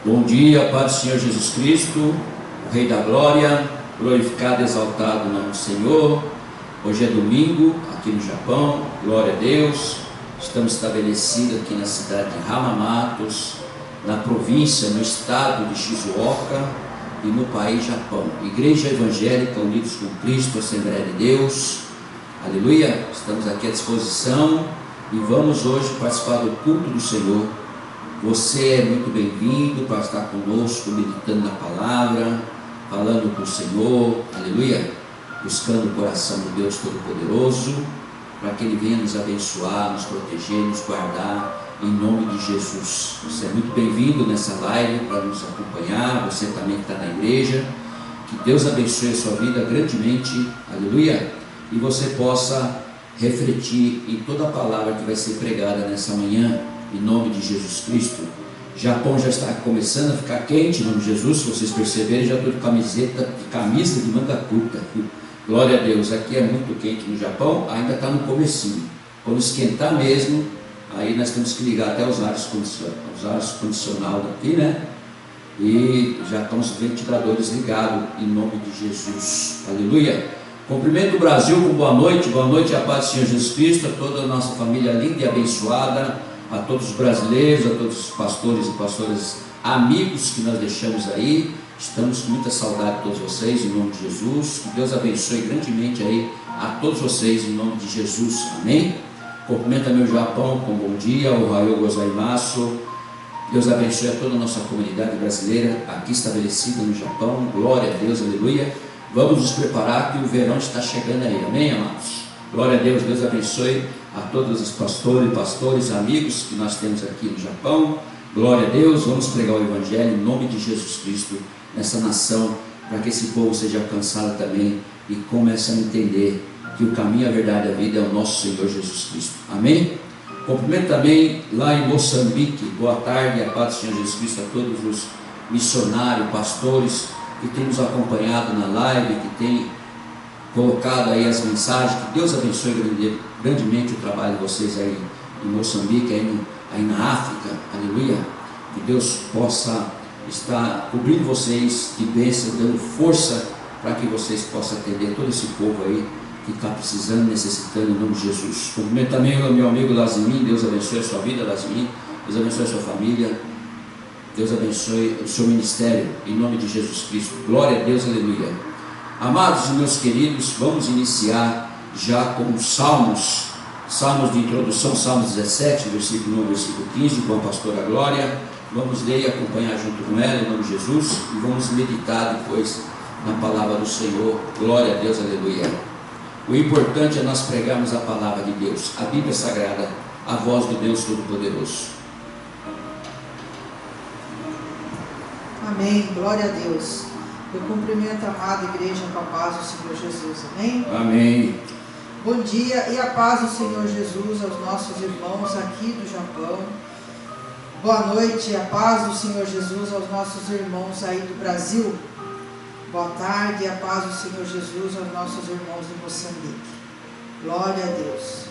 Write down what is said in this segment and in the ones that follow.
Bom dia, Pai do Senhor Jesus Cristo, o Rei da Glória, glorificado e exaltado o nome do Senhor. Hoje é domingo, aqui no Japão, glória a Deus. Estamos estabelecidos aqui na cidade de Hamamatsu, na província, no estado de Shizuoka e no país Japão. Igreja Evangélica Unidos com Cristo, Assembleia de Deus, aleluia. Estamos aqui à disposição e vamos hoje participar do culto do Senhor. Você é muito bem-vindo para estar conosco, meditando na palavra, falando com o Senhor, aleluia, buscando o coração de Deus Todo-Poderoso, para que Ele venha nos abençoar, nos proteger, nos guardar, em nome de Jesus. Você é muito bem-vindo nessa live para nos acompanhar, você também que está na igreja, que Deus abençoe a sua vida grandemente, aleluia, e você possa refletir em toda a palavra que vai ser pregada nessa manhã, em nome de Jesus Cristo. Japão já está começando a ficar quente, em nome de Jesus. Se vocês perceberem, já estou de camisa de manga curta. Glória a Deus, aqui é muito quente no Japão, ainda está no comecinho. Quando esquentar mesmo, aí nós temos que ligar até os ares condicionados daqui, né? E já estão os ventiladores ligados, em nome de Jesus, aleluia. Cumprimento o Brasil com boa noite, a paz do Senhor Jesus Cristo, a toda a nossa família linda e abençoada, a todos os brasileiros, a todos os pastores e pastoras amigos que nós deixamos aí. Estamos com muita saudade de todos vocês, em nome de Jesus. Que Deus abençoe grandemente aí a todos vocês, em nome de Jesus, amém. Cumprimento meu Japão com bom dia, Ohayou gozaimasu. Deus abençoe a toda a nossa comunidade brasileira aqui estabelecida no Japão, glória a Deus, aleluia. Vamos nos preparar que o verão está chegando aí, amém, amados? Glória a Deus, Deus abençoe a todos os pastores, amigos que nós temos aqui no Japão. Glória a Deus, vamos pregar o Evangelho em nome de Jesus Cristo nessa nação, para que esse povo seja alcançado também e comece a entender que o caminho, a verdade e a vida é o nosso Senhor Jesus Cristo, amém? Cumprimento também lá em Moçambique, boa tarde, a paz do Senhor Jesus Cristo a todos os missionários, pastores que têm nos acompanhado na live, que têm colocado aí as mensagens. Que Deus abençoe grandemente o trabalho de vocês aí em Moçambique, aí na África, aleluia. Que Deus possa estar cobrindo vocês de bênção, dando força para que vocês possam atender todo esse povo aí que está precisando, necessitando, em nome de Jesus. Cumprimento também o meu amigo Lazimin. Deus abençoe a sua vida, Lazimin. Deus abençoe a sua família. Deus abençoe o seu ministério, em nome de Jesus Cristo. Glória a Deus, aleluia. Amados e meus queridos, vamos iniciar já com os salmos de introdução, Salmos 17, versículo 1, versículo 15, com a pastora Glória. Vamos ler e acompanhar junto com ela, em nome de Jesus, e vamos meditar depois na palavra do Senhor. Glória a Deus, aleluia. O importante é nós pregarmos a palavra de Deus, a Bíblia Sagrada, a voz do Deus Todo-Poderoso. Amém, glória a Deus. Eu cumprimento a amada igreja com a paz do Senhor Jesus, amém? Amém. Bom dia e a paz do Senhor Jesus aos nossos irmãos aqui do Japão. Boa noite e a paz do Senhor Jesus aos nossos irmãos aí do Brasil. Boa tarde e a paz do Senhor Jesus aos nossos irmãos de Moçambique. Glória a Deus.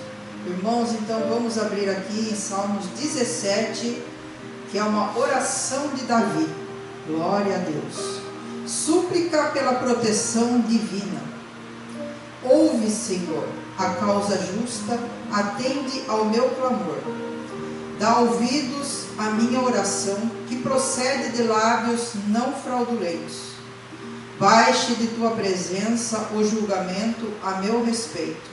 Irmãos, então vamos abrir aqui em Salmos 17, que é uma oração de Davi. Glória a Deus. Súplica pela proteção divina. Ouve, Senhor, a causa justa, atende ao meu clamor. Dá ouvidos à minha oração, que procede de lábios não fraudulentos. Baixe de tua presença o julgamento a meu respeito.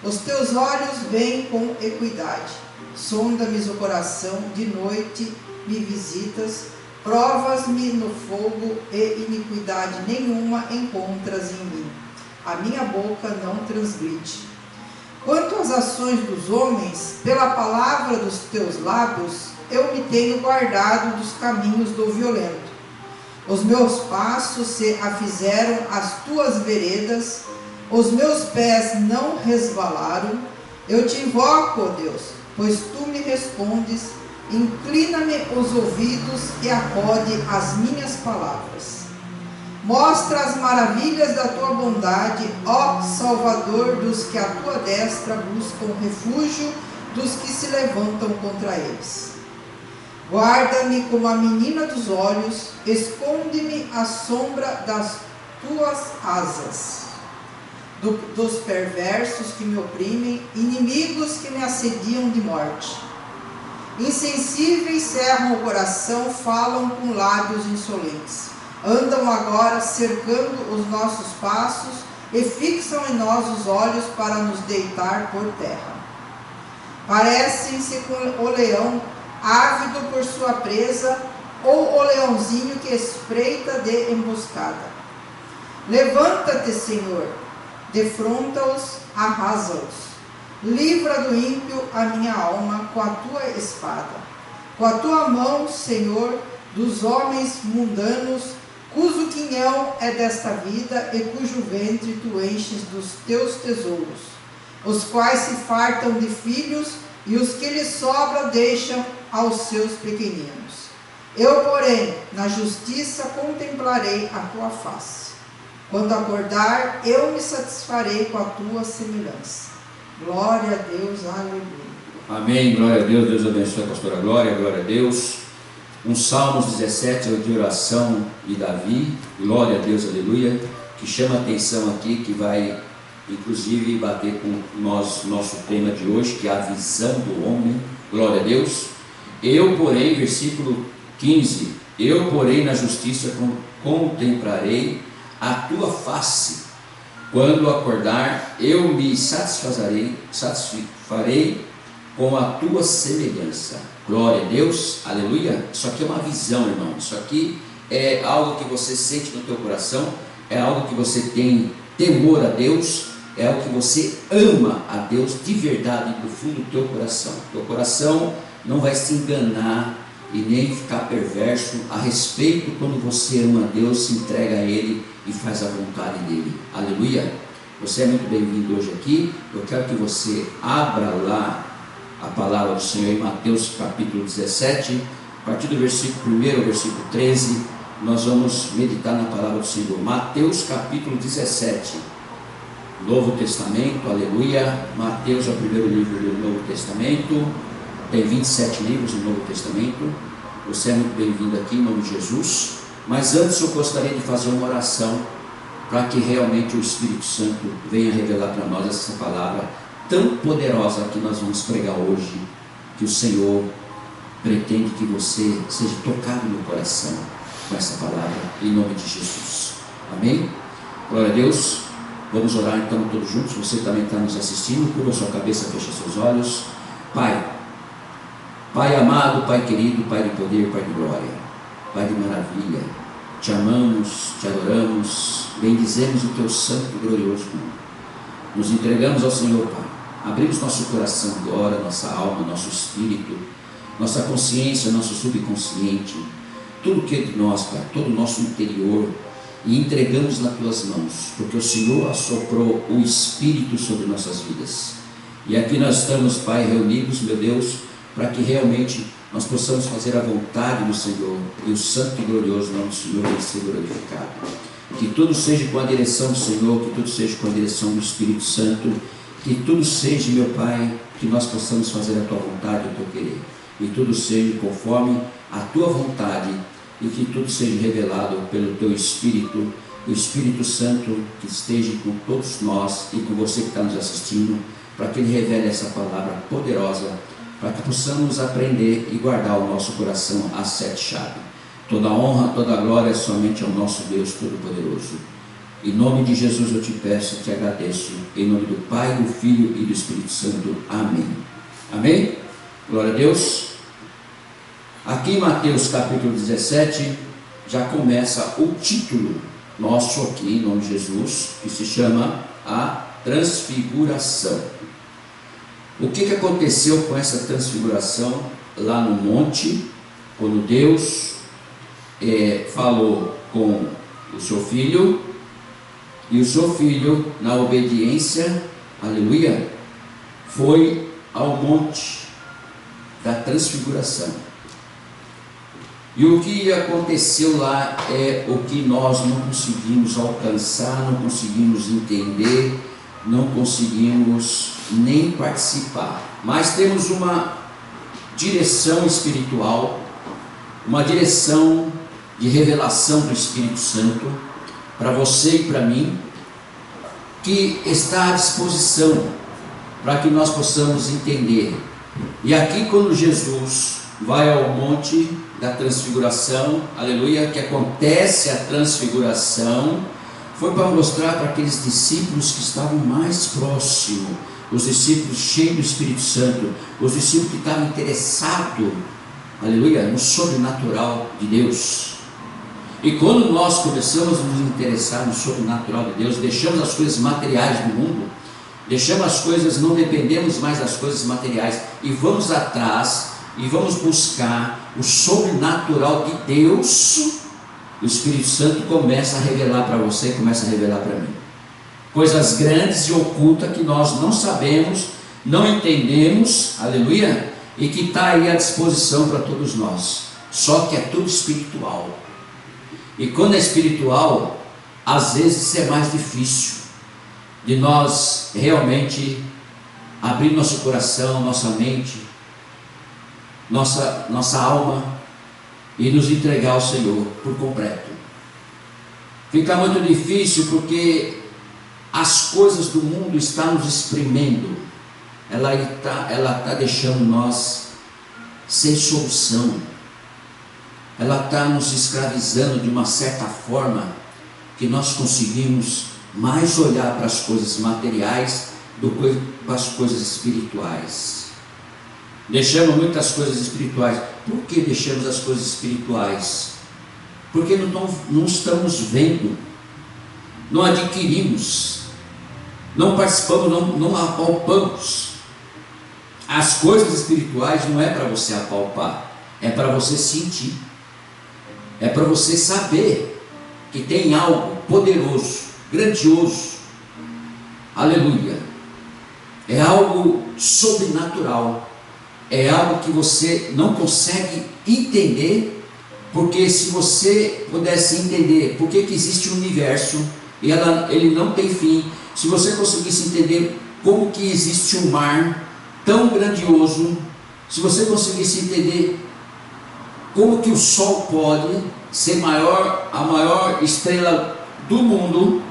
Os teus olhos veem com equidade. Sonda-me o coração, de noite me visitas. Provas-me no fogo e iniquidade nenhuma encontras em mim. A minha boca não transgride. Quanto às ações dos homens, pela palavra dos teus lábios, eu me tenho guardado dos caminhos do violento. Os meus passos se afizeram às tuas veredas, os meus pés não resvalaram. Eu te invoco, ó Deus, pois tu me respondes. Inclina-me os ouvidos e acode as minhas palavras. Mostra as maravilhas da tua bondade, ó Salvador dos que à tua destra buscam refúgio, dos que se levantam contra eles. Guarda-me como a menina dos olhos, esconde-me à sombra das tuas asas. Dos perversos que me oprimem, inimigos que me assediam de morte. Insensíveis cerram o coração, falam com lábios insolentes. Andam agora cercando os nossos passos e fixam em nós os olhos para nos deitar por terra. Parecem-se com o leão ávido por sua presa, ou o leãozinho que espreita de emboscada. Levanta-te, Senhor, defronta-os, arrasa-os. Livra do ímpio a minha alma com a tua espada. Com a tua mão, Senhor, dos homens mundanos, cujo quinhão é desta vida e cujo ventre tu enches dos teus tesouros, os quais se fartam de filhos e os que lhes sobram deixam aos seus pequeninos. Eu, porém, na justiça contemplarei a tua face. Quando acordar, eu me satisfarei com a tua semelhança. Glória a Deus, aleluia. Amém, glória a Deus. Deus abençoe a pastora Glória, glória a Deus. Um Salmos 17 é de oração de Davi, glória a Deus, aleluia, que chama a atenção aqui, que vai inclusive bater com nosso tema de hoje, que é a visão do homem, glória a Deus. Eu, porém, versículo 15, eu, porém, na justiça contemplarei a tua face. Quando acordar, eu me satisfarei com a tua semelhança. Glória a Deus, aleluia. Isso aqui é uma visão, irmão. Isso aqui é algo que você sente no teu coração, é algo que você tem temor a Deus, é algo que você ama a Deus de verdade, do fundo do teu coração. Teu coração não vai se enganar e nem ficar perverso a respeito quando você ama a Deus, se entrega a Ele e faz a vontade dEle. Aleluia. Você é muito bem-vindo hoje aqui. Eu quero que você abra lá a palavra do Senhor em Mateus capítulo 17, a partir do versículo 1 ao versículo 13, nós vamos meditar na palavra do Senhor. Mateus capítulo 17, Novo Testamento, aleluia. Mateus é o primeiro livro do Novo Testamento, tem 27 livros no Novo Testamento. Você é muito bem-vindo aqui em nome de Jesus. Mas antes eu gostaria de fazer uma oração para que realmente o Espírito Santo venha revelar para nós essa palavra tão poderosa que nós vamos pregar hoje, que o Senhor pretende que você seja tocado no coração com essa palavra, em nome de Jesus. Amém? Glória a Deus. Vamos orar então todos juntos. Você também está nos assistindo, curva sua cabeça, fecha seus olhos. Pai amado, Pai querido, Pai de poder, Pai de glória, Pai de maravilha, te amamos, te adoramos, bendizemos o teu santo e glorioso nome. Nos entregamos ao Senhor, Pai. Abrimos nosso coração agora, nossa alma, nosso espírito, nossa consciência, nosso subconsciente, tudo que é de nós, Pai, todo o nosso interior, e entregamos nas tuas mãos, porque o Senhor assoprou o Espírito sobre nossas vidas. E aqui nós estamos, Pai, reunidos, meu Deus, para que realmente nós possamos fazer a vontade do Senhor, e o santo e glorioso nome do Senhor venha ser glorificado. Que tudo seja com a direção do Senhor, que tudo seja com a direção do Espírito Santo, que tudo seja, meu Pai, que nós possamos fazer a tua vontade, o teu querer, e tudo seja conforme a tua vontade, e que tudo seja revelado pelo teu Espírito, o Espírito Santo que esteja com todos nós e com você que está nos assistindo, para que Ele revele essa palavra poderosa, para que possamos aprender e guardar o nosso coração às 7 chaves. Toda honra, toda glória somente ao nosso Deus Todo-Poderoso. Em nome de Jesus eu te peço e te agradeço, em nome do Pai, do Filho e do Espírito Santo. Amém. Amém? Glória a Deus. Aqui em Mateus capítulo 17, já começa o título nosso aqui, em nome de Jesus, que se chama a Transfiguração. O que aconteceu com essa transfiguração lá no monte, quando Deus falou com o seu filho, e o seu filho, na obediência, aleluia, foi ao monte da transfiguração. E o que aconteceu lá é o que nós não conseguimos alcançar, não conseguimos entender, não conseguimos nem participar. Mas temos uma direção espiritual uma direção de revelação do Espírito Santo para você e para mim, que está à disposição para que nós possamos entender. E aqui, quando Jesus vai ao monte da transfiguração, aleluia, que acontece a transfiguração, foi para mostrar para aqueles discípulos que estavam mais próximos, os discípulos cheios do Espírito Santo, os discípulos que estavam interessados, aleluia, no sobrenatural de Deus. E quando nós começamos a nos interessar no sobrenatural de Deus, deixamos as coisas materiais do mundo, deixamos as coisas, não dependemos mais das coisas materiais, e vamos atrás, e vamos buscar o sobrenatural de Deus, o Espírito Santo começa a revelar para você, começa a revelar para mim, coisas grandes e ocultas que nós não sabemos, não entendemos, aleluia, e que está aí à disposição para todos nós, só que é tudo espiritual. E quando é espiritual, às vezes é mais difícil de nós realmente abrir nosso coração, nossa mente, nossa alma e nos entregar ao Senhor por completo. Fica muito difícil porque as coisas do mundo estão nos exprimendo, ela está deixando nós sem solução, ela está nos escravizando de uma certa forma que nós conseguimos mais olhar para as coisas materiais do que para as coisas espirituais. Deixamos muitas coisas espirituais. Por que deixamos as coisas espirituais? Porque não estamos vendo, não adquirimos, não participamos, não apalpamos. As coisas espirituais não é para você apalpar, é para você sentir, é para você saber que tem algo poderoso, grandioso, aleluia, é algo sobrenatural, é algo que você não consegue entender, porque se você pudesse entender por que existe um universo, e ele não tem fim, se você conseguisse entender como que existe um mar tão grandioso, se você conseguisse entender como que o Sol pode ser a maior estrela do mundo,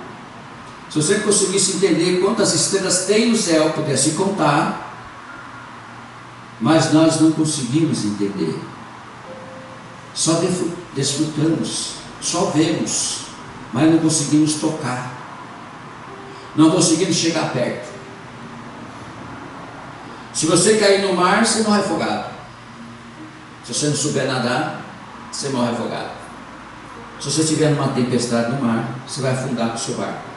se você conseguisse entender quantas estrelas tem no céu, pudesse contar, mas nós não conseguimos entender, só desfrutamos, só vemos, mas não conseguimos tocar, não conseguimos chegar perto. Se você cair no mar, você morre afogado. Se você não souber nadar, você morre afogado. Se você estiver numa tempestade no mar, você vai afundar com o seu barco.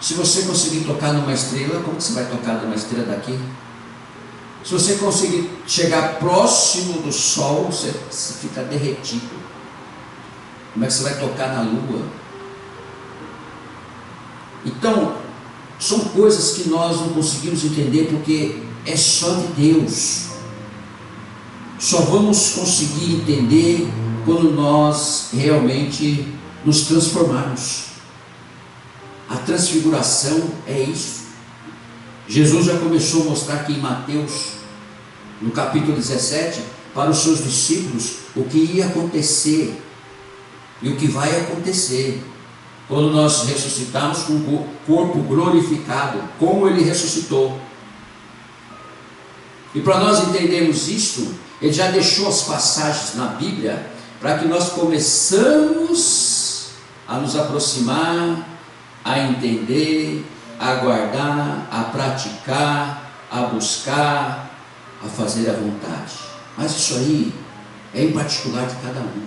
Se você conseguir tocar numa estrela, como que você vai tocar numa estrela daqui? Se você conseguir chegar próximo do sol, você fica derretido. Como é que você vai tocar na lua? Então, são coisas que nós não conseguimos entender, porque é só de Deus. Só vamos conseguir entender quando nós realmente nos transformarmos. A transfiguração é isso. Jesus já começou a mostrar aqui em Mateus, no capítulo 17, para os seus discípulos, o que ia acontecer e o que vai acontecer quando nós ressuscitarmos com o corpo glorificado, como ele ressuscitou. E para nós entendermos isto, ele já deixou as passagens na Bíblia para que nós começamos a nos aproximar, a entender, a guardar, a praticar, a buscar, a fazer a vontade. Mas isso aí é em particular de cada um,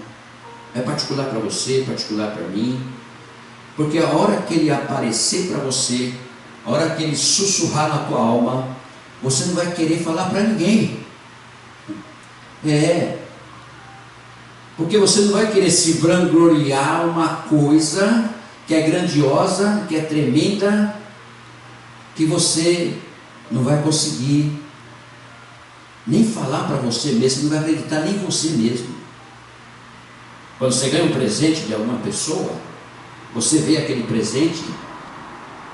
é particular para você, particular para mim, porque a hora que ele aparecer para você, a hora que ele sussurrar na tua alma, você não vai querer falar para ninguém. Porque você não vai querer se vangloriar uma coisa que é grandiosa, que é tremenda, que você não vai conseguir nem falar para você mesmo, você não vai acreditar nem em você mesmo. Quando você ganha um presente de alguma pessoa, você vê aquele presente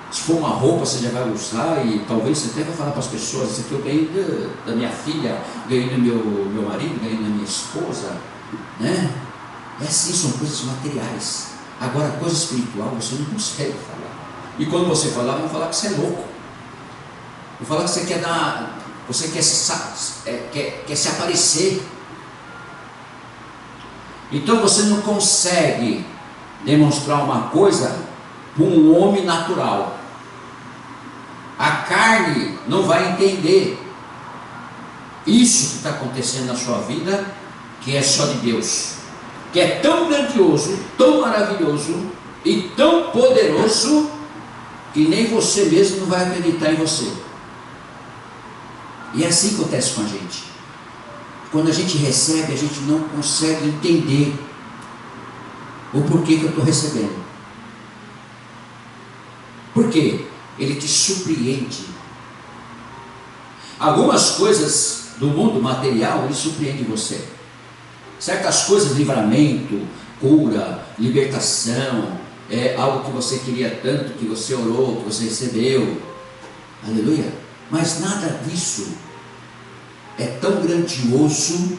Se for uma roupa, você já vai usar e talvez você até vai falar para as pessoas: isso aqui eu ganhei da minha filha, ganhei do meu marido, ganhei da minha esposa, né? É assim, são coisas materiais. Agora, coisa espiritual você não consegue falar. E quando você falar, vão falar que você é louco. Vão falar que você quer dar, você quer se aparecer. Então você não consegue demonstrar uma coisa para um homem natural. A carne não vai entender isso que está acontecendo na sua vida, que é só de Deus, que é tão grandioso, tão maravilhoso e tão poderoso, que nem você mesmo não vai acreditar em você. E é assim que acontece com a gente. Quando a gente recebe, a gente não consegue entender o porquê que eu estou recebendo. Por quê? Ele te surpreende. Algumas coisas do mundo material, ele surpreende você. Certas coisas, livramento, cura, libertação, é algo que você queria tanto, que você orou, que você recebeu. Aleluia. Mas nada disso é tão grandioso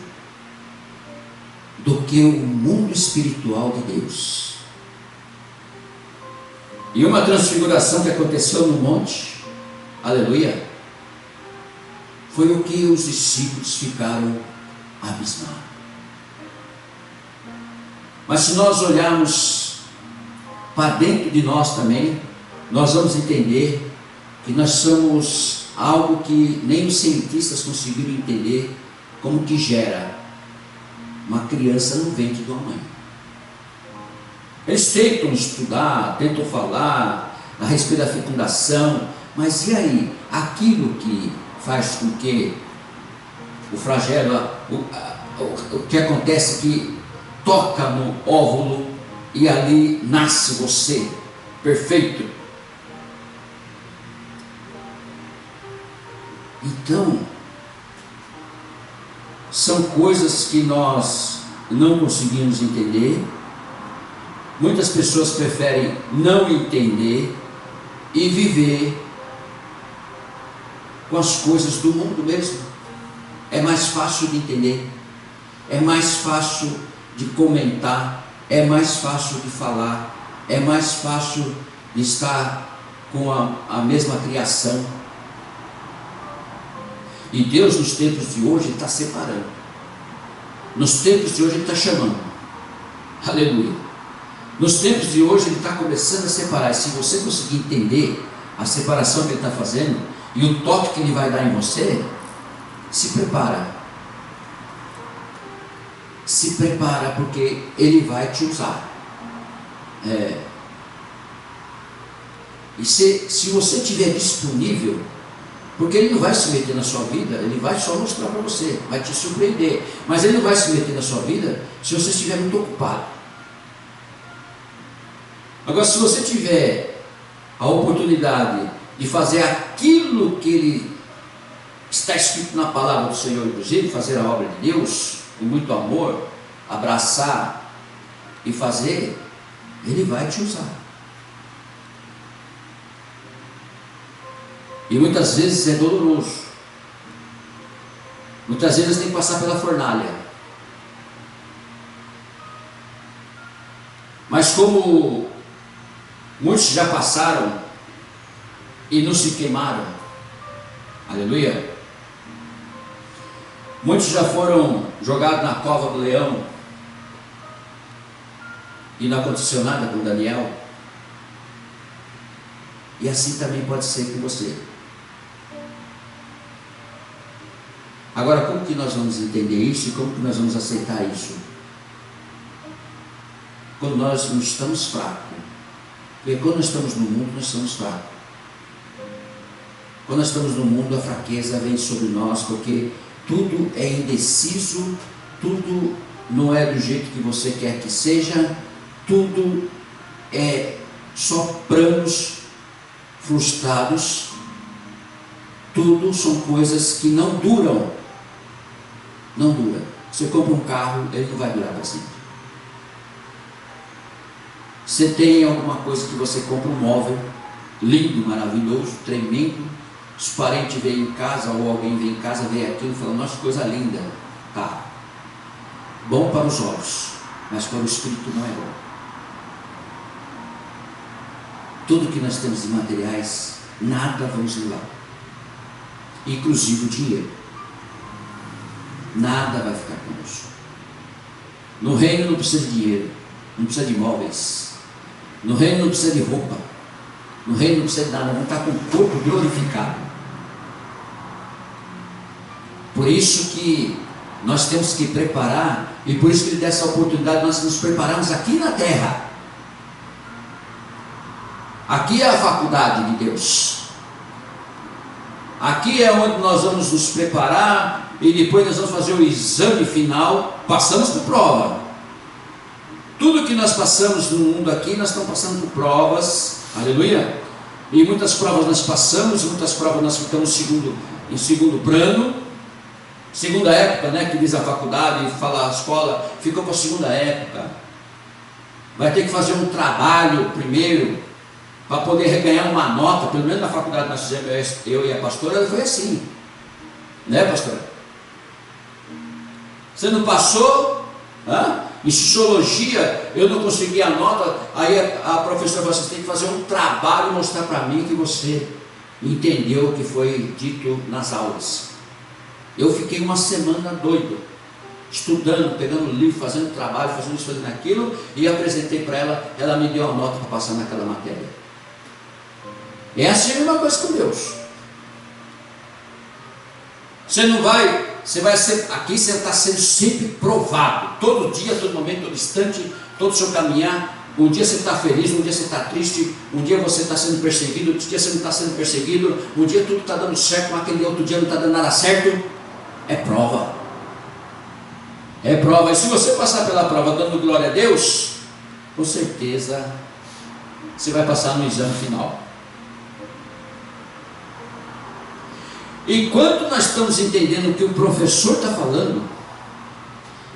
do que o mundo espiritual de Deus. E uma transfiguração que aconteceu no monte, aleluia, foi o que os discípulos ficaram abismados. Mas se nós olharmos para dentro de nós também, nós vamos entender que nós somos algo que nem os cientistas conseguiram entender, como que gera uma criança no ventre de uma mãe. Eles tentam estudar, tentam falar a respeito da fecundação, mas e aí? Aquilo que faz com que o flagelo, o que acontece que toca no óvulo e ali nasce você, perfeito. Então, são coisas que nós não conseguimos entender. Muitas pessoas preferem não entender e viver com as coisas do mundo mesmo. É mais fácil de entender, é mais fácil de comentar, é mais fácil de falar, é mais fácil de estar com a mesma criação. E Deus, nos tempos de hoje, está separando. Nos tempos de hoje, Ele está chamando. Aleluia. Nos tempos de hoje, Ele está começando a separar. E se você conseguir entender a separação que Ele está fazendo e o toque que Ele vai dar em você, se prepara. Se prepara, porque Ele vai te usar. E se você estiver disponível, porque Ele não vai se meter na sua vida, Ele vai só mostrar para você, vai te surpreender, mas Ele não vai se meter na sua vida se você estiver muito ocupado. Agora, se você tiver a oportunidade de fazer aquilo que Ele está escrito na palavra do Senhor, inclusive fazer a obra de Deus com muito amor, abraçar e fazer, Ele vai te usar. E muitas vezes é doloroso. Muitas vezes tem que passar pela fornalha. Mas como muitos já passaram e não se queimaram, aleluia. Muitos já foram jogados na cova do leão e não aconteceu nada com Daniel. E assim também pode ser com você. Agora, como que nós vamos entender isso e como que nós vamos aceitar isso? Quando nós não estamos fracos. Porque quando nós estamos no mundo, nós estamos fracos. Quando nós estamos no mundo, a fraqueza vem sobre nós, porque tudo é indeciso, tudo não é do jeito que você quer que seja, tudo é só planos frustrados, tudo são coisas que não duram. Não dura. Você compra um carro, ele não vai durar para sempre. Você tem alguma coisa que você compra, um móvel, lindo, maravilhoso, tremendo. Os parentes vêm em casa, ou alguém vem em casa, vê aquilo e fala: nossa, coisa linda. Tá, bom para os olhos, mas para o espírito não é bom. Tudo que nós temos de materiais, nada vamos levar, inclusive o dinheiro. Nada vai ficar conosco. No reino não precisa de dinheiro, não precisa de imóveis, no reino não precisa de roupa, no reino não precisa de nada. Vamos estar com o corpo glorificado. Por isso que nós temos que preparar, e por isso que Ele dá essa oportunidade de nós nos prepararmos aqui na terra. Aqui é a faculdade de Deus. Aqui é onde nós vamos nos preparar, e depois nós vamos fazer o exame final. Passamos por prova. Tudo que nós passamos no mundo aqui, nós estamos passando por provas. Aleluia. E muitas provas nós passamos, muitas provas nós ficamos em segundo plano. Segunda época, né, que diz a faculdade, fala a escola, ficou para a segunda época. Vai ter que fazer um trabalho primeiro, para poder ganhar uma nota. Pelo menos na faculdade nós fizemos, eu e a pastora, foi assim, né, pastora? Você não passou? Em sociologia eu não consegui a nota. Aí a professora falou: você tem que fazer um trabalho e mostrar para mim que você entendeu o que foi dito nas aulas. Eu fiquei uma semana doido, estudando, pegando livro, fazendo trabalho, fazendo isso, fazendo aquilo, e apresentei para ela. Ela me deu a nota para passar naquela matéria. É assim a mesma coisa com Deus. Você não vai, você vai ser, aqui você está sendo sempre provado, todo dia, todo momento, todo instante, todo o seu caminhar. Um dia você está feliz, um dia você está triste, um dia você está sendo perseguido, outro dia você não está sendo perseguido, um dia tudo está dando certo, mas aquele outro dia não está dando nada certo. É prova. É prova. E se você passar pela prova dando glória a Deus, com certeza você vai passar no exame final. Enquanto nós estamos entendendo o que o professor está falando,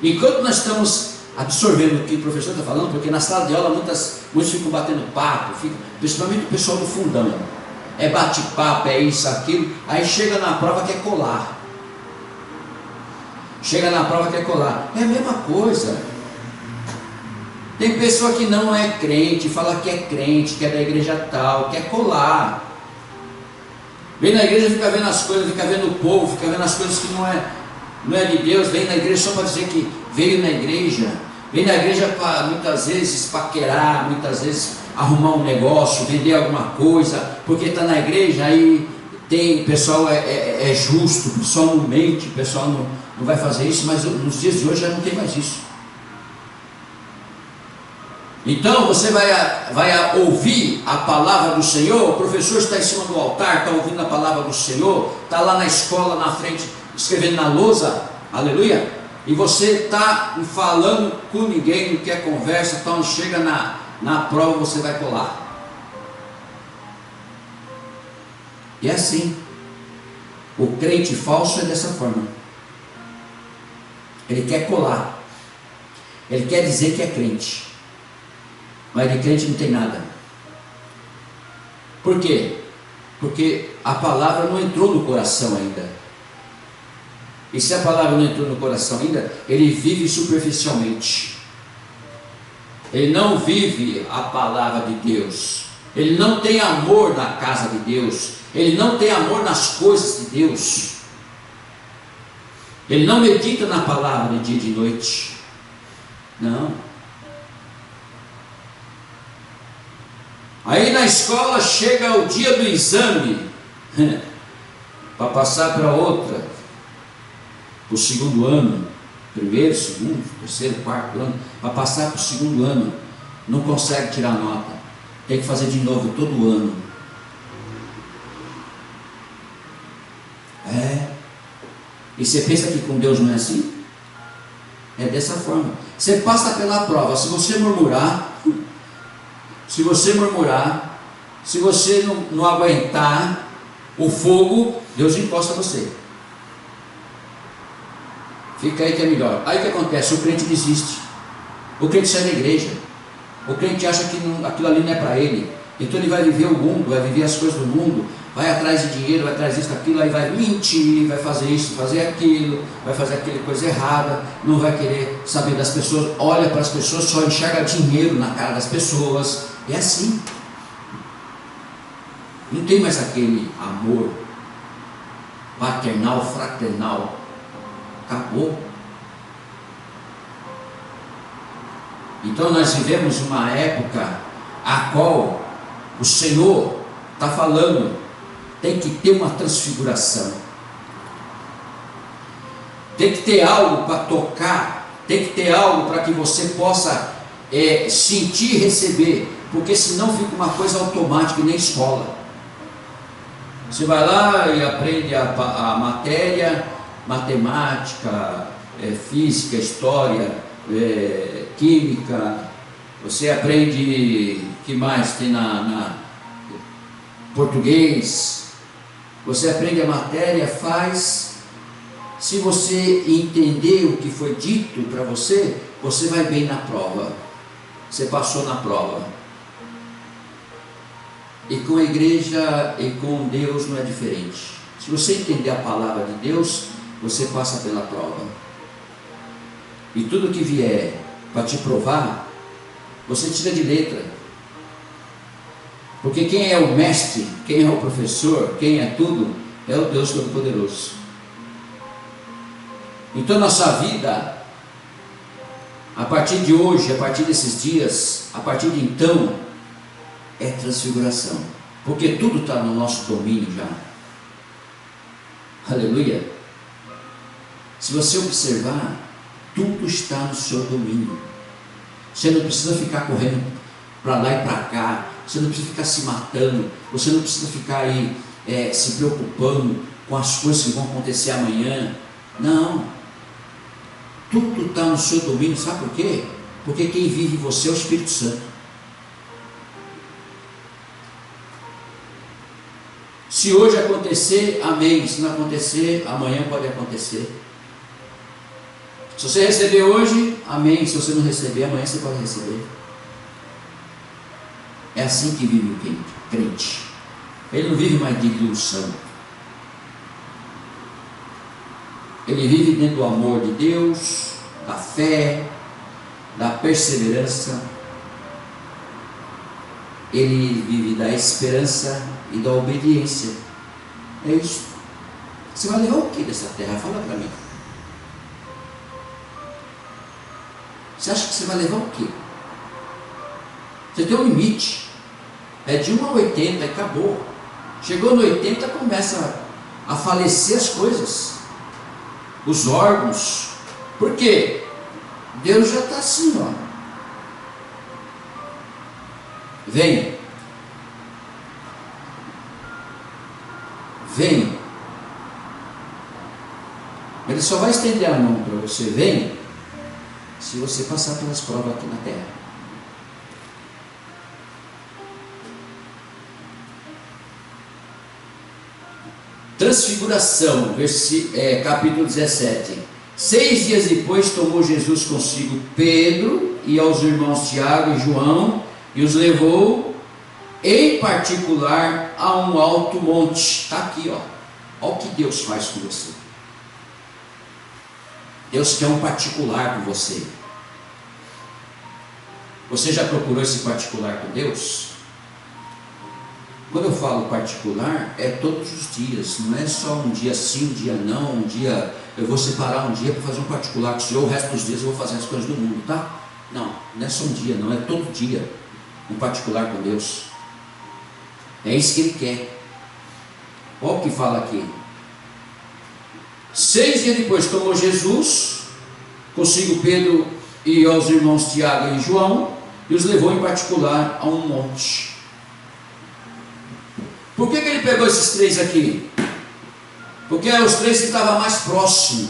enquanto nós estamos absorvendo o que o professor está falando, porque na sala de aula muitos ficam batendo papo, principalmente o pessoal do fundão, é bate-papo, é isso, aquilo, aí chega na prova quer colar. Chega na prova quer colar. É a mesma coisa. Tem pessoa que não é crente, fala que é crente, que é da igreja tal, quer colar. Vem na igreja, fica vendo as coisas, fica vendo o povo, fica vendo as coisas que não é de Deus. Vem na igreja só para dizer que veio na igreja. Vem na igreja para muitas vezes paquerar, muitas vezes arrumar um negócio, vender alguma coisa, porque está na igreja. Aí tem, o pessoal é justo, o pessoal não mente, o pessoal não vai fazer isso, mas nos dias de hoje já não tem mais isso. Então você vai ouvir a palavra do Senhor. O professor está em cima do altar, está ouvindo a palavra do Senhor, está lá na escola, na frente, escrevendo na lousa, aleluia, e você está falando com ninguém, não quer conversa, então chega na prova, você vai colar. E é assim. O crente falso é dessa forma. Ele quer colar, ele quer dizer que é crente, mas de crente não tem nada. Por quê? Porque a palavra não entrou no coração ainda. E se a palavra não entrou no coração ainda, ele vive superficialmente. Ele não vive a palavra de Deus. Ele não tem amor na casa de Deus. Ele não tem amor nas coisas de Deus. Ele não medita na palavra de dia e de noite. Não. Aí na escola chega o dia do exame, para passar para outra, para o segundo ano, primeiro, segundo, terceiro, quarto ano, para passar para o segundo ano, não consegue tirar nota, tem que fazer de novo todo ano. E você pensa que com Deus não é assim? É dessa forma. Você passa pela prova. Se você murmurar, se você não aguentar o fogo, Deus encosta você. Fica aí que é melhor. Aí o que acontece? O crente desiste. O crente sai da igreja. O crente acha que aquilo ali não é para ele. Então ele vai viver o mundo, vai viver as coisas do mundo, vai atrás de dinheiro, vai atrás disso, daquilo, aí vai mentir, vai fazer isso, fazer aquilo, vai fazer aquela coisa errada, não vai querer saber das pessoas, olha para as pessoas, só enxerga dinheiro na cara das pessoas. É assim. Não tem mais aquele amor paternal, fraternal. Acabou. Então nós vivemos uma época a qual o Senhor está falando, tem que ter uma transfiguração, tem que ter algo para tocar, tem que ter algo para que você possa sentir e receber, porque senão fica uma coisa automática, nem escola. Você vai lá e aprende a matéria, matemática, física, história, química, você aprende, que mais tem na português, você aprende a matéria, faz. Se você entender o que foi dito para você, você vai bem na prova, você passou na prova. E com a igreja e com Deus não é diferente. Se você entender a palavra de Deus, você passa pela prova. E tudo que vier para te provar, você tira de letra. Porque quem é o mestre, quem é o professor, quem é tudo, é o Deus Todo-Poderoso. Então nossa vida, a partir de hoje, a partir desses dias, a partir de então, é transfiguração. Porque tudo está no nosso domínio já. Aleluia. Se você observar, tudo está no seu domínio. Você não precisa ficar correndo para lá e para cá. Você não precisa ficar se matando. Você não precisa ficar aí se preocupando com as coisas que vão acontecer amanhã. Não. Tudo está no seu domínio. Sabe por quê? Porque quem vive em você é o Espírito Santo. Se hoje acontecer, amém. Se não acontecer, amanhã pode acontecer. Se você receber hoje, amém. Se você não receber, amanhã você pode receber. É assim que vive o crente. Ele não vive mais de ilusão. Ele vive dentro do amor de Deus, da fé, da perseverança. Ele vive da esperança e da obediência. É isso. Você vai levar o que dessa terra? Fala para mim. Você acha que você vai levar o quê? Você tem um limite. É de 1 a 80 e acabou. Chegou no 80, começa a falecer as coisas. Os órgãos. Por quê? Deus já está assim, ó. Vem. Vem. Ele só vai estender a mão para você. Vem. Se você passar pelas provas aqui na terra. Transfiguração, capítulo 17. 6 dias depois tomou Jesus consigo Pedro e aos irmãos Tiago e João e os levou em particular a um alto monte. Está aqui, ó. Olha o que Deus faz com você. Deus quer um particular com você. Você já procurou esse particular com Deus? Quando eu falo particular, é todos os dias. Não é só um dia sim, um dia não. Um dia eu vou separar um dia para fazer um particular com o Senhor. O resto dos dias eu vou fazer as coisas do mundo, tá? Não, não é só um dia, não. É todo dia um particular com Deus. É isso que Ele quer. Olha o que fala aqui. 6 dias depois tomou Jesus consigo Pedro e aos irmãos Tiago e João e os levou em particular a um monte. Por que ele pegou esses 3 aqui? Porque eram os 3 que estavam mais próximos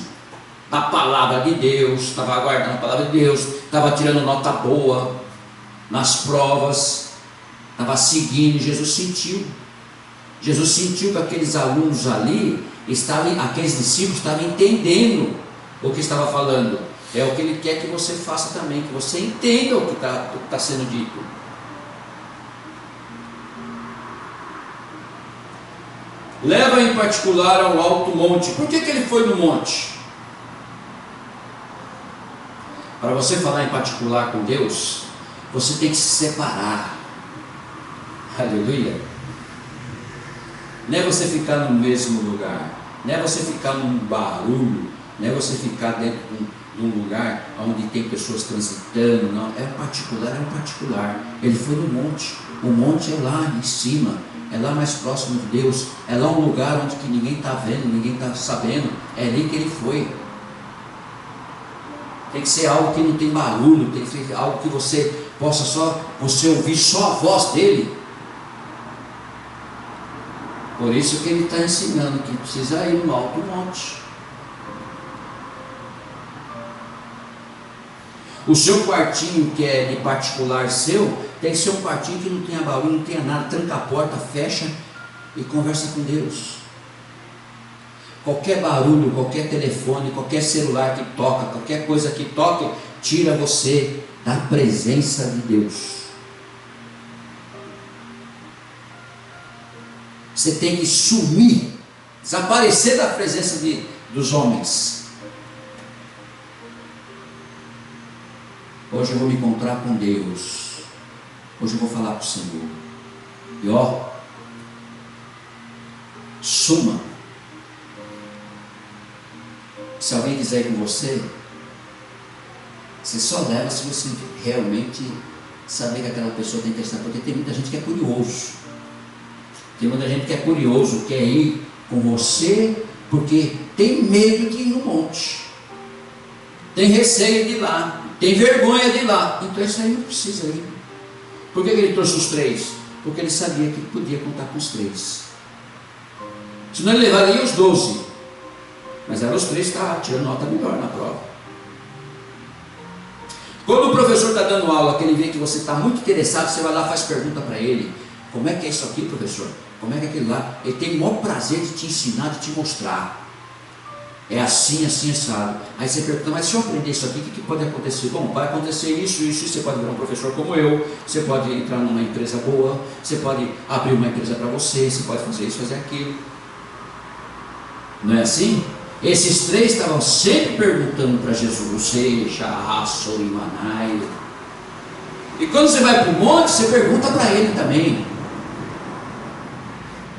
da palavra de Deus, estava aguardando a palavra de Deus, estava tirando nota boa nas provas, estava seguindo. Jesus sentiu que aqueles alunos ali aqueles discípulos estavam entendendo o que estava falando. É o que Ele quer que você faça também, que você entenda o que está sendo dito. Leva em particular ao alto monte. Por que ele foi no monte? Para você falar em particular com Deus, você tem que se separar. Aleluia. Não é você ficar no mesmo lugar, não é você ficar num barulho, não é você ficar dentro de um lugar onde tem pessoas transitando. Não, é um particular. Ele foi no monte. O monte é lá em cima, é lá mais próximo de Deus, é lá um lugar onde que ninguém está vendo, ninguém está sabendo. É ali que ele foi. Tem que ser algo que não tem barulho, tem que ser algo que você possa você ouvir só a voz dele. Por isso que ele está ensinando que precisa ir no alto monte. O seu quartinho, que é de particular seu, tem que ser um quartinho que não tenha barulho, não tenha nada. Tranca a porta, fecha e conversa com Deus. Qualquer barulho, qualquer telefone, qualquer celular que toca, qualquer coisa que toque, tira você da presença de Deus. Você tem que sumir, desaparecer da presença dos homens. Hoje eu vou me encontrar com Deus. Hoje eu vou falar para o Senhor. E ó, suma. Se alguém quiser ir com você, você só leva se você realmente saber que aquela pessoa tem intenção. Porque tem muita gente que é curioso. Tem muita gente que é curioso, quer ir com você, porque tem medo de ir no monte. Tem receio de ir lá. Tem vergonha de ir lá. Então isso aí não precisa ir. Por que ele trouxe os 3? Porque ele sabia que podia contar com os 3. Senão ele levaria os 12. Mas eram os 3 que estavam tirando nota melhor na prova. Quando o professor está dando aula, que ele vê que você está muito interessado, você vai lá e faz pergunta para ele. Como é que é isso aqui, professor? Como é que é aquilo lá? Ele tem o maior prazer de te ensinar, de te mostrar. É assim, assado. Aí você pergunta, mas se eu aprender isso aqui, o que pode acontecer? Bom, vai acontecer isso. Você pode virar um professor como eu, você pode entrar numa empresa boa, você pode abrir uma empresa para você pode fazer isso, fazer aquilo. Não é assim? Esses 3 estavam sempre perguntando para Jesus, Seja, Raço e Manai. E quando você vai para o monte, você pergunta para ele também.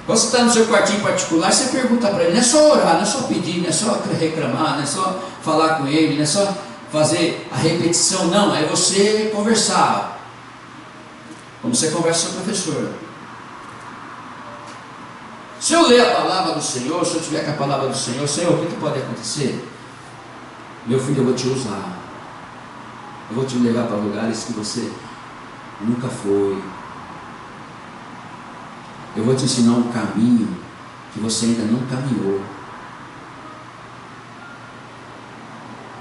Quando você está no seu quartinho particular, você pergunta para ele. Não é só orar, não é só pedir, não é só reclamar, não é só falar com ele, não é só fazer a repetição, não. É você conversar. Como você conversa com o professor. Se eu ler a palavra do Senhor, se eu tiver com a palavra do Senhor, Senhor, o que pode acontecer? Meu filho, eu vou te usar. Eu vou te levar para lugares que você nunca foi. Eu vou te ensinar um caminho que você ainda não caminhou.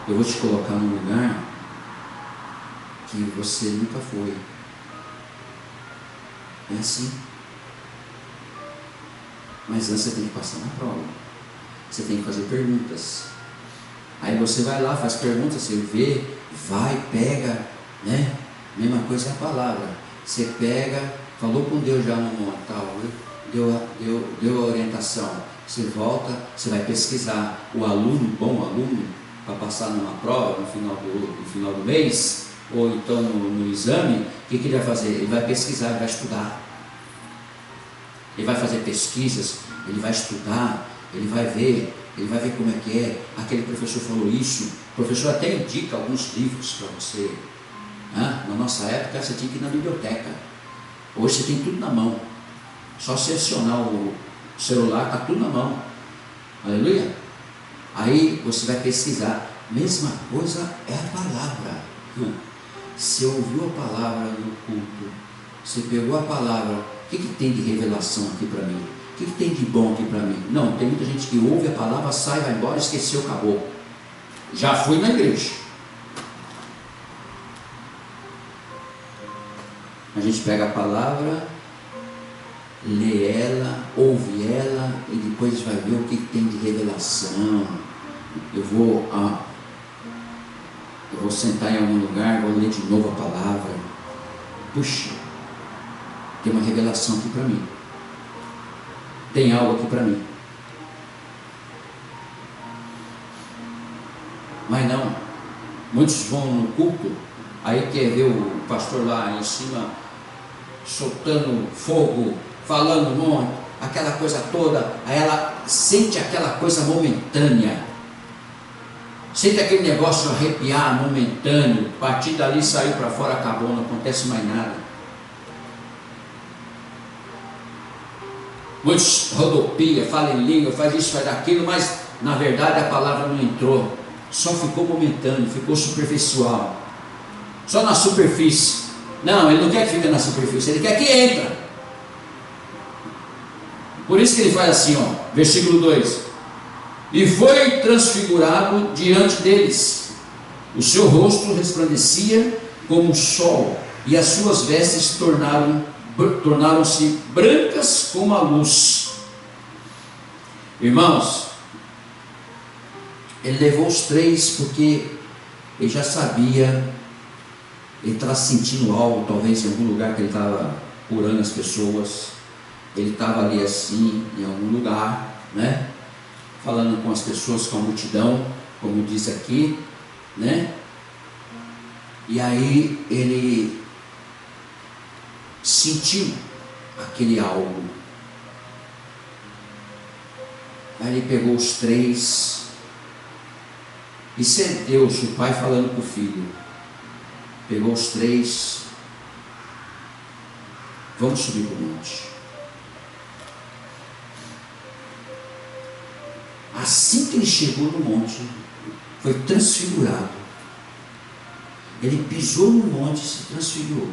Eu vou te colocar num lugar que você nunca foi. É assim. Mas antes você tem que passar na prova. Você tem que fazer perguntas. Aí você vai lá, faz perguntas, você vê, vai, pega, né? Mesma coisa é a palavra. Você pega, falou com Deus já no tal, deu a orientação. Você volta, você vai pesquisar. O aluno, bom aluno, para passar numa prova no final do mês, ou então no exame, o que ele vai fazer? Ele vai pesquisar, ele vai estudar. Ele vai fazer pesquisas, ele vai estudar, ele vai ver como é que é. Aquele professor falou isso. O professor até indica alguns livros para você. Na nossa época você tinha que ir na biblioteca. Hoje você tem tudo na mão. Só se acionar o celular, está tudo na mão. Aleluia. Aí você vai pesquisar. Mesma coisa é a palavra. Você ouviu a palavra no culto, você pegou a palavra. O que tem de revelação aqui para mim? O que tem de bom aqui para mim? Não, tem muita gente que ouve a palavra, sai, vai embora, esqueceu, acabou. Já fui na igreja. A gente pega a palavra, lê ela, ouve ela e depois vai ver o que tem de revelação. Eu vou sentar em algum lugar, vou ler de novo a palavra. Puxa, tem uma revelação aqui para mim. tem algo aqui para mim. Mas não, muitos vão no culto, aí quer ver o pastor lá em cima soltando fogo, falando um monte, aquela coisa toda, aí ela sente aquela coisa momentânea, sente aquele negócio arrepiar momentâneo, a partir dali saiu para fora, acabou, não acontece mais nada. Muitos rodopia, falam em língua, faz isso, faz aquilo, mas na verdade a palavra não entrou, só ficou momentâneo, ficou superficial, só na superfície. Não, ele não quer que fique na superfície, ele quer que entre. Por isso que ele faz assim, ó, versículo 2: e foi transfigurado diante deles, o seu rosto resplandecia como o sol, e as suas vestes tornaram-se brancas como a luz. Irmãos, ele levou os três porque ele já sabia, ele estava sentindo algo, talvez em algum lugar que ele estava curando as pessoas, ele estava ali assim, em algum lugar, né? Falando com as pessoas, com a multidão, como diz aqui, né? E aí ele sentiu aquele algo. Aí ele pegou os três. Isso é Deus, o Pai falando com o Filho. Pegou os três. Vamos subir para o monte. Assim que ele chegou no monte, foi transfigurado. Ele pisou no monte e se transfigurou.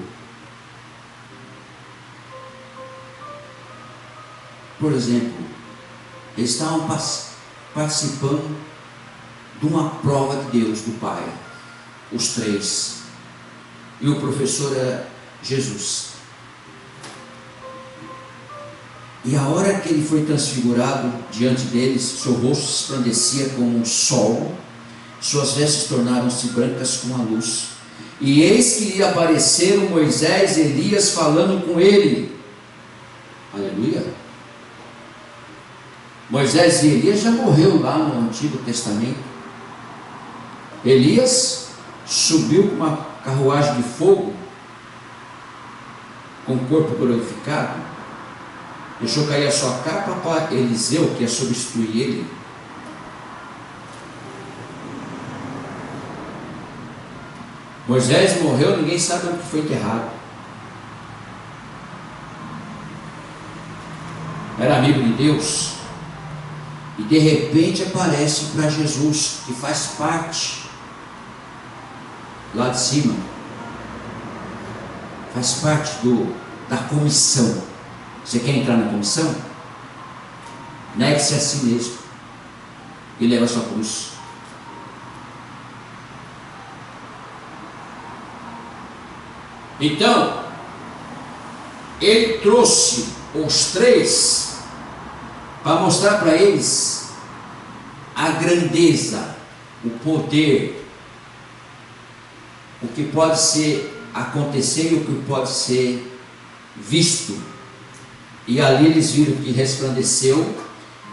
Por exemplo, eles estavam participando de uma prova de Deus, do Pai, os três, e o professor era Jesus. E a hora que ele foi transfigurado diante deles, seu rosto resplandecia como um sol, suas vestes tornaram-se brancas como a luz, e eis que lhe apareceram Moisés e Elias falando com ele. Aleluia! Moisés e Elias já morreu lá no Antigo Testamento. Elias subiu com uma carruagem de fogo, com o corpo glorificado, deixou cair a sua capa para Eliseu, que ia substituir ele. Moisés morreu, ninguém sabe onde foi enterrado. Era amigo de Deus. E de repente aparece para Jesus, que faz parte lá de cima, faz parte da comissão. Você quer entrar na comissão? Negue-se a si mesmo e leva a sua cruz. Então, ele trouxe os três para mostrar para eles a grandeza, o poder, o que pode ser acontecer e o que pode ser visto. E ali eles viram que resplandeceu,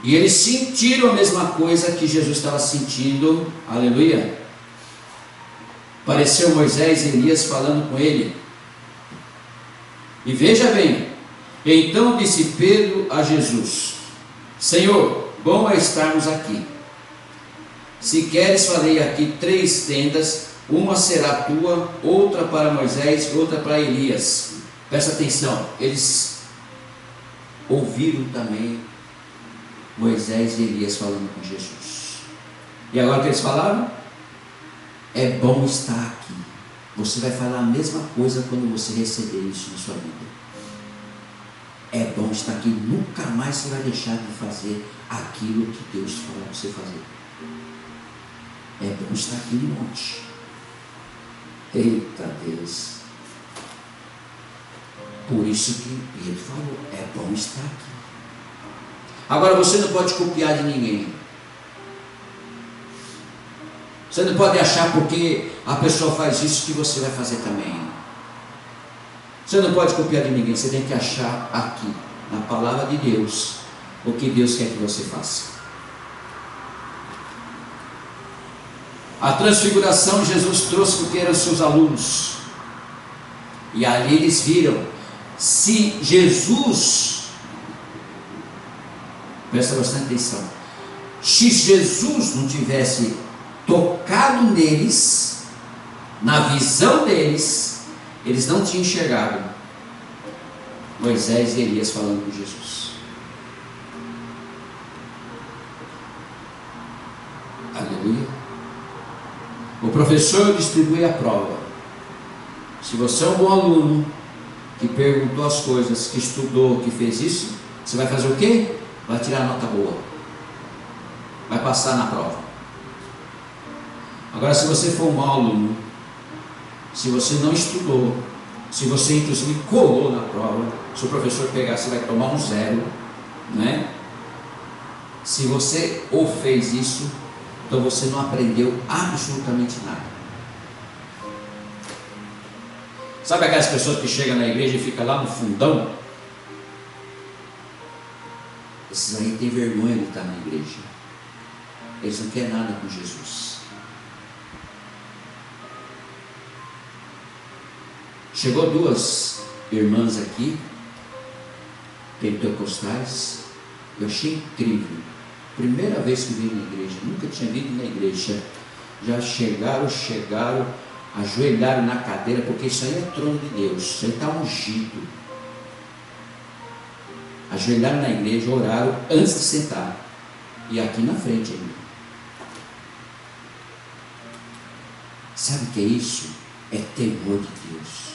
e eles sentiram a mesma coisa que Jesus estava sentindo. Aleluia! Apareceu Moisés e Elias falando com ele. E veja bem, então disse Pedro a Jesus: Senhor, bom é estarmos aqui. Se queres, farei aqui 3 tendas, uma será tua, outra para Moisés, outra para Elias. Presta atenção, eles ouviram também Moisés e Elias falando com Jesus. E agora o que eles falaram? É bom estar aqui. Você vai falar a mesma coisa quando você receber isso na sua vida. É bom estar aqui. Nunca mais você vai deixar de fazer aquilo que Deus falou para você fazer. É bom estar aqui no monte. Eita Deus! Por isso que ele falou, é bom estar aqui. Agora você não pode copiar de ninguém. Você não pode achar porque a pessoa faz isso que você vai fazer também. Você não pode copiar de ninguém. Você tem que achar aqui, na palavra de Deus, o que Deus quer que você faça. A transfiguração Jesus trouxe porque eram seus alunos. E ali eles viram, se Jesus, presta bastante atenção, se Jesus não tivesse tocado neles, na visão deles, eles não tinham enxergado Moisés e Elias falando com Jesus. Aleluia. O professor distribui a prova. Se você é um bom aluno, que perguntou as coisas, que estudou, que fez isso, você vai fazer o quê? Vai tirar nota boa, vai passar na prova. Agora, se você for um mau aluno, se você não estudou, se você inclusive colou na prova, se o professor pegar, você vai tomar um 0, né? Se você ou fez isso, então você não aprendeu absolutamente nada. Sabe aquelas pessoas que chegam na igreja e ficam lá no fundão? Esses aí têm vergonha de estar na igreja. Eles não querem nada com Jesus. Chegou 2 irmãs aqui, pentecostais. Eu achei incrível. Primeira vez que vim na igreja, nunca tinha vindo na igreja. Já chegaram, ajoelharam na cadeira, porque isso aí é trono de Deus, isso aí está ungido. Ajoelharam na igreja, oraram antes de sentar, e aqui na frente ainda. Sabe o que é isso? É temor de Deus.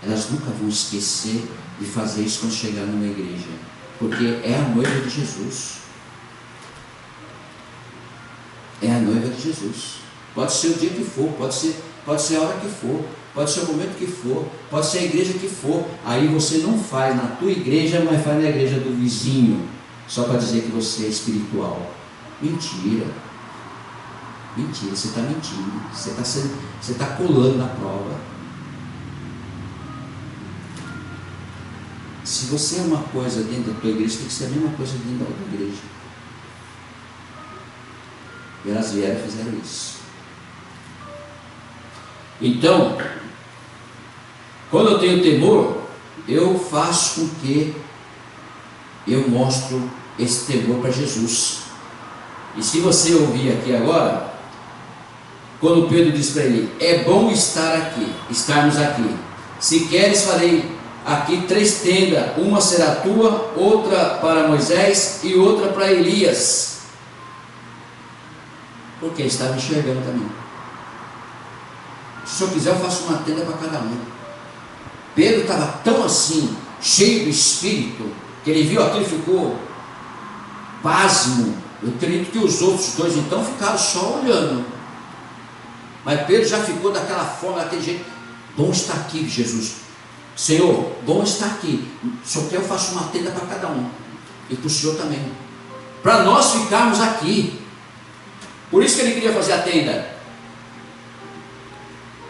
Elas nunca vão esquecer de fazer isso quando chegar numa igreja, porque é a noiva de Jesus. É a noiva de Jesus. Pode ser o dia que for, pode ser a hora que for, pode ser o momento que for, pode ser a igreja que for. Aí você não faz na tua igreja, mas faz na igreja do vizinho, só para dizer que você é espiritual. Mentira. Mentira, você está mentindo. Você está colando na prova. Se você é uma coisa dentro da tua igreja, tem que ser a mesma coisa dentro da outra igreja. E elas vieram e fizeram isso. Então, quando eu tenho temor, eu faço com que eu mostro esse temor para Jesus. E se você ouvir aqui agora, quando Pedro diz para ele, é bom estarmos aqui. Se queres, farei aqui 3 tendas, uma será tua, outra para Moisés e outra para Elias. Porque ele estava enxergando também. Se eu quiser, eu faço uma tenda para cada um. Pedro estava tão assim, cheio do Espírito, que ele viu aquilo e ficou pasmo. Eu acredito que os outros 2 então ficaram só olhando. Mas Pedro já ficou daquela forma, daquele jeito. Bom estar aqui, Jesus. Senhor, bom estar aqui. Só que eu faço uma tenda para cada um. E para o Senhor também. Para nós ficarmos aqui. Por isso que ele queria fazer a tenda.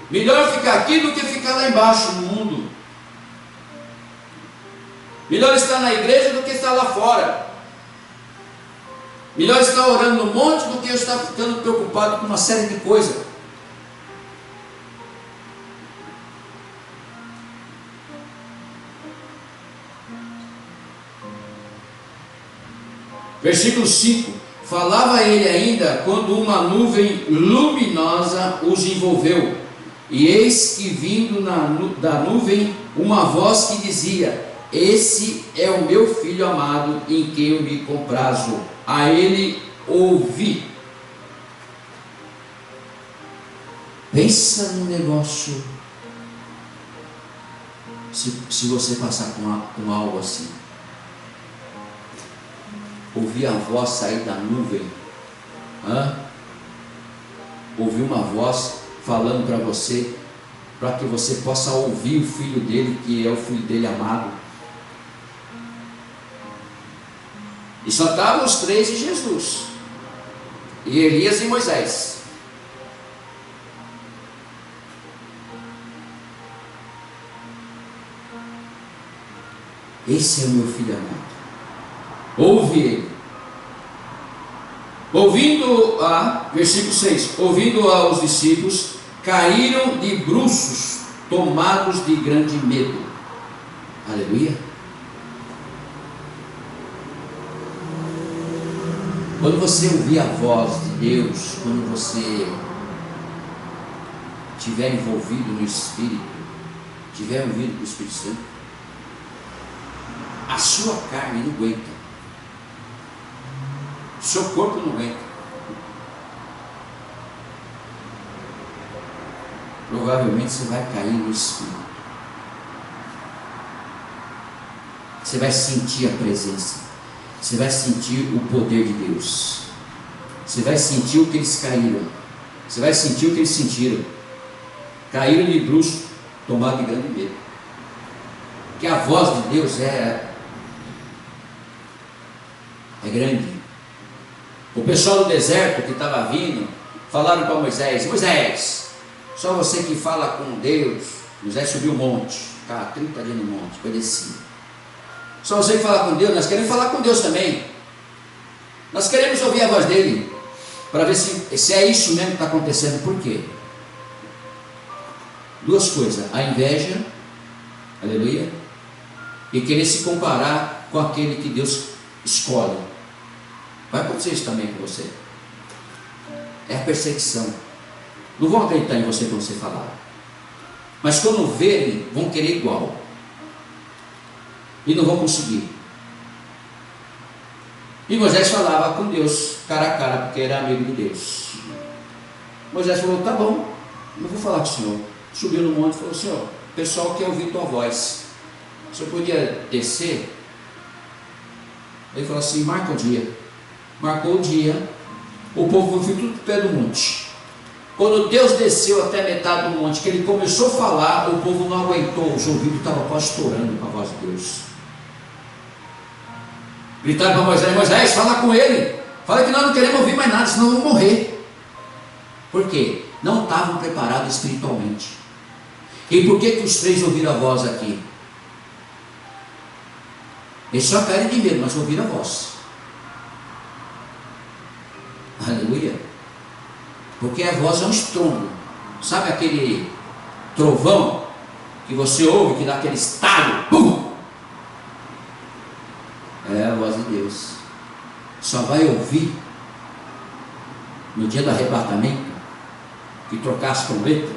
Melhor ficar aqui do que ficar lá embaixo no mundo. Melhor estar na igreja do que estar lá fora. Melhor estar orando no monte do que eu estar ficando preocupado com uma série de coisas. Versículo 5. Falava ele ainda quando uma nuvem luminosa os envolveu. E eis que vindo da nuvem uma voz que dizia: esse é o meu filho amado, em quem eu me comprazo. A ele ouvi. Pensa no negócio. Se você passar com algo assim. Ouvir a voz sair da nuvem. Ouvir uma voz falando para você, para que você possa ouvir o filho dele, que é o filho dele amado. E só estavam os 3 e Jesus, e Elias e Moisés. Esse é o meu filho amado. Ouve ele. Versículo 6: ouvindo aos discípulos, caíram de bruços, tomados de grande medo. Aleluia. Quando você ouvir a voz de Deus, quando você estiver envolvido no Espírito, estiver ouvido com o Espírito Santo, a sua carne não aguenta, o seu corpo não aguenta. Provavelmente você vai cair no Espírito. Você vai sentir a presença. Você vai sentir o poder de Deus. Você vai sentir o que eles caíram. Você vai sentir o que eles sentiram. Caíram de bruços, tomados de grande medo. Porque a voz de Deus é grande. O pessoal do deserto que estava vindo, falaram para Moisés: Moisés, só você que fala com Deus. Moisés subiu o monte, ficava 30 dias no monte, depois descia. Só você que fala com Deus. Nós queremos falar com Deus também. Nós queremos ouvir a voz dele, para ver se é isso mesmo que está acontecendo. Por quê? Duas coisas: a inveja, aleluia, e querer se comparar com aquele que Deus escolhe. Vai acontecer isso também com você. É a perseguição. Não vão acreditar em você quando você falar, mas quando verem, vão querer igual, e não vão conseguir. E Moisés falava com Deus cara a cara, porque era amigo de Deus. Moisés falou: tá bom, não vou falar com o senhor. Subiu no monte e falou: senhor, o pessoal quer ouvir tua voz, o senhor podia descer? Ele falou assim: marca o dia. Marcou o dia. O povo foi tudo pro pé do monte. Quando Deus desceu até metade do monte, que ele começou a falar, o povo não aguentou, os ouvidos estavam quase estourando com a voz de Deus. Gritaram para Moisés: Moisés, fala com ele, fala que nós não queremos ouvir mais nada, senão vamos morrer. Por quê? Não estavam preparados espiritualmente. E por que os três ouviram a voz aqui? Eles só caíram de medo, mas ouviram a voz. Aleluia. Porque a voz é um estrondo. Sabe aquele trovão que você ouve, que dá aquele estalo? Pum! É a voz de Deus. Só vai ouvir no dia do arrebatamento, que trocar as trombetas.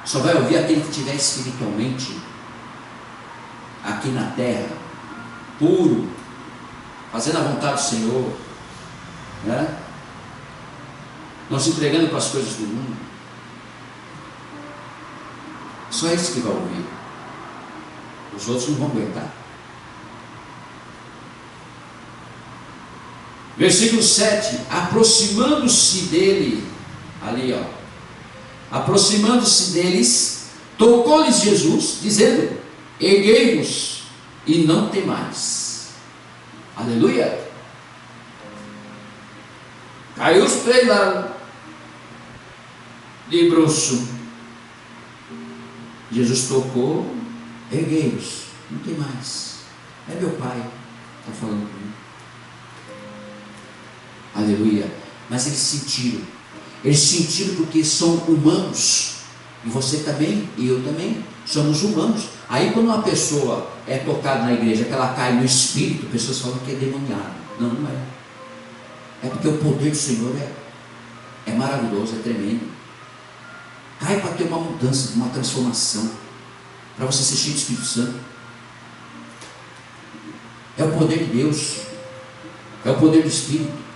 Só vai ouvir aquele que estiver espiritualmente aqui na terra, puro, fazendo a vontade do Senhor, né? Não se entregando para as coisas do mundo. Só esse que vai ouvir. Os outros não vão aguentar. Versículo 7: aproximando-se dele, ali ó, aproximando-se deles, tocou-lhes Jesus, dizendo: erguei-vos e não temais. Aleluia. Caiu os três lá de bruço. Jesus tocou: erguei-vos, não tem mais. É meu Pai que está falando comigo. Aleluia. Mas eles sentiram porque são humanos, e você também, e eu também, somos humanos. Aí quando uma pessoa é tocada na igreja, que ela cai no espírito, pessoas falam que é demoniado. Não, não é. É porque o poder do Senhor é maravilhoso, é tremendo. Cai para ter uma mudança, uma transformação, para você ser cheio do Espírito Santo. É o poder de Deus, é o poder do Espírito.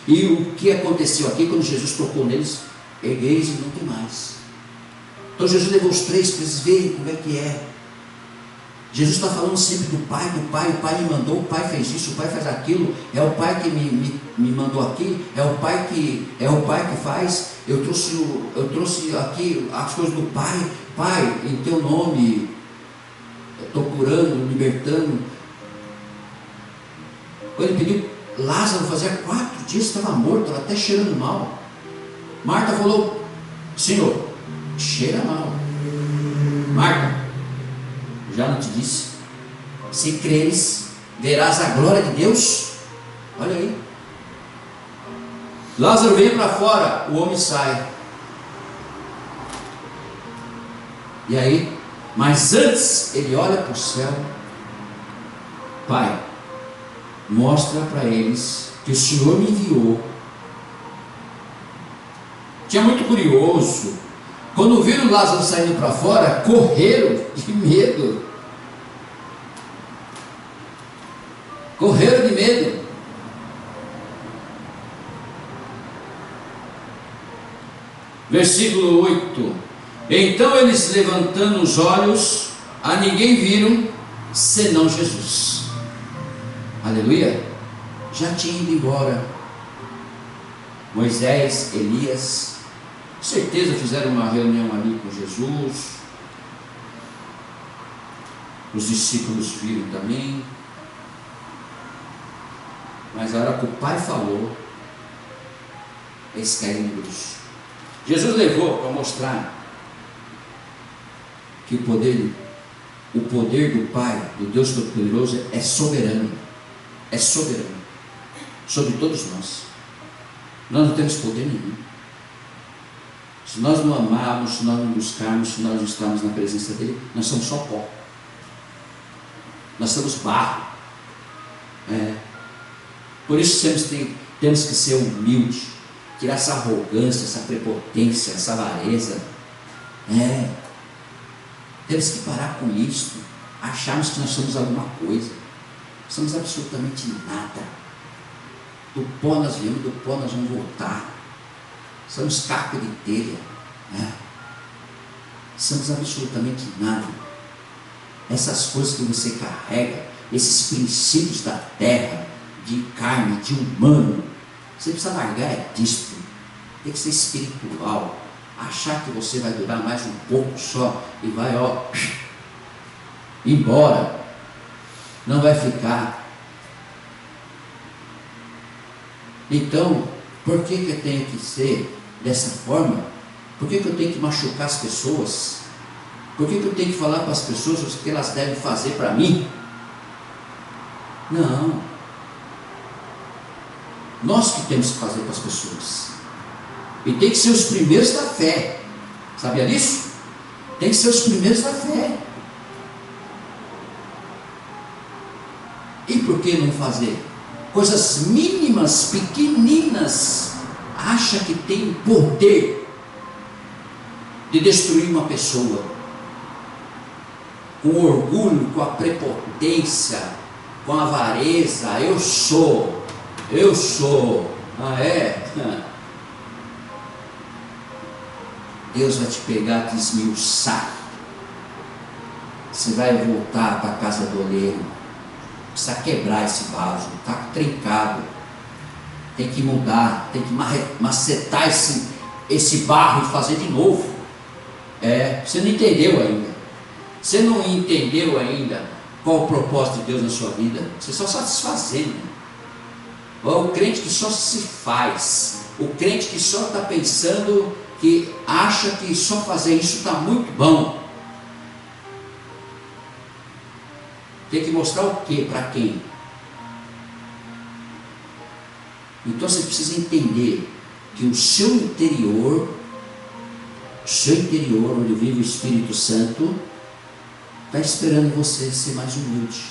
E o que aconteceu aqui quando Jesus tocou neles? Ergueis e não tem mais. Então Jesus levou os três para eles verem como é que é. Jesus está falando sempre do Pai, o Pai me mandou, o Pai fez isso, o Pai faz aquilo, é o Pai que me mandou aqui, é o Pai que faz. Eu trouxe aqui as coisas do Pai. Pai, em teu nome, estou curando, libertando. Quando ele pediu, Lázaro fazia 4 dias que estava morto, estava até cheirando mal. Marta falou: Senhor, cheira mal. Marta, já não te disse? Se creres, verás a glória de Deus. Olha aí. Lázaro veio para fora, o homem sai. E aí, mas antes ele olha para o céu. Pai, mostra para eles que o Senhor me enviou. Tinha muito curioso. Quando viram Lázaro saindo para fora, correram de medo. Correram de medo. Versículo 8. Então eles, levantando os olhos, a ninguém viram, senão Jesus. Aleluia. Já tinha ido embora Moisés, Elias. Com certeza fizeram uma reunião ali com Jesus. Os discípulos viram também. Mas a hora que o Pai falou, eles caíram no bruxo. Jesus levou para mostrar que o poder do Pai, do Deus Todo-Poderoso, é soberano. É soberano sobre todos nós. Nós não temos poder nenhum. Se nós não amarmos, se nós não buscarmos, se nós não estarmos na presença dele, nós somos só pó. Nós somos barro. Por isso temos que ser humildes, tirar essa arrogância, essa prepotência, essa avareza. Temos que parar com isso, acharmos que nós somos alguma coisa. Somos absolutamente nada. Do pó nós viemos, do pó nós vamos voltar. Somos caco de telha. Somos absolutamente nada. Essas coisas que você carrega, esses princípios da terra, de carne, de humano, você precisa largar disso. Tem que ser espiritual. Achar que você vai durar mais um pouco só e vai embora. Não vai ficar. Então, por que eu tenho que ser dessa forma? Por que eu tenho que machucar as pessoas? Por que eu tenho que falar para as pessoas o que elas devem fazer para mim? Não. Nós que temos que fazer para as pessoas. E tem que ser os primeiros da fé. Sabia disso? Tem que ser os primeiros da fé. E por que não fazer? Coisas mínimas, pequeninas, acha que tem poder de destruir uma pessoa. Com orgulho, com a prepotência, com a avareza. Eu sou. Deus vai te pegar, te esmiuçar. Você vai voltar para a casa do oleiro. Precisa quebrar esse vaso, está trincado. Tem que mudar, tem que macetar esse barro e fazer de novo. Você não entendeu ainda. Você não entendeu ainda qual o propósito de Deus na sua vida. Você só está satisfazendo. O crente que só se faz, o crente que só está pensando, que acha que só fazer isso está muito bom. Tem que mostrar o que? Para quem? Então você precisa entender que o seu interior, onde vive o Espírito Santo, está esperando você ser mais humilde.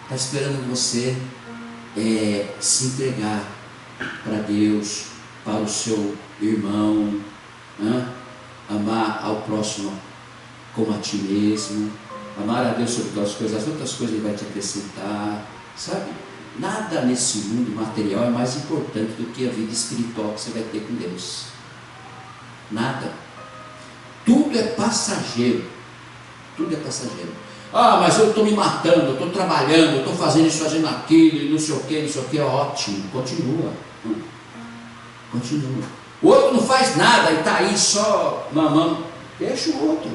Está esperando você se entregar para Deus, para o seu irmão, amar ao próximo como a ti mesmo, amar a Deus sobre todas as coisas. As outras coisas Ele vai te acrescentar, sabe? Nada nesse mundo material é mais importante do que a vida espiritual que você vai ter com Deus. Nada. Tudo é passageiro. Tudo é passageiro. Mas eu estou me matando, eu estou trabalhando, eu estou fazendo isso, fazendo aquilo, e não sei o que, ótimo. Continua. O outro não faz nada e está aí só mamando. Deixa o outro.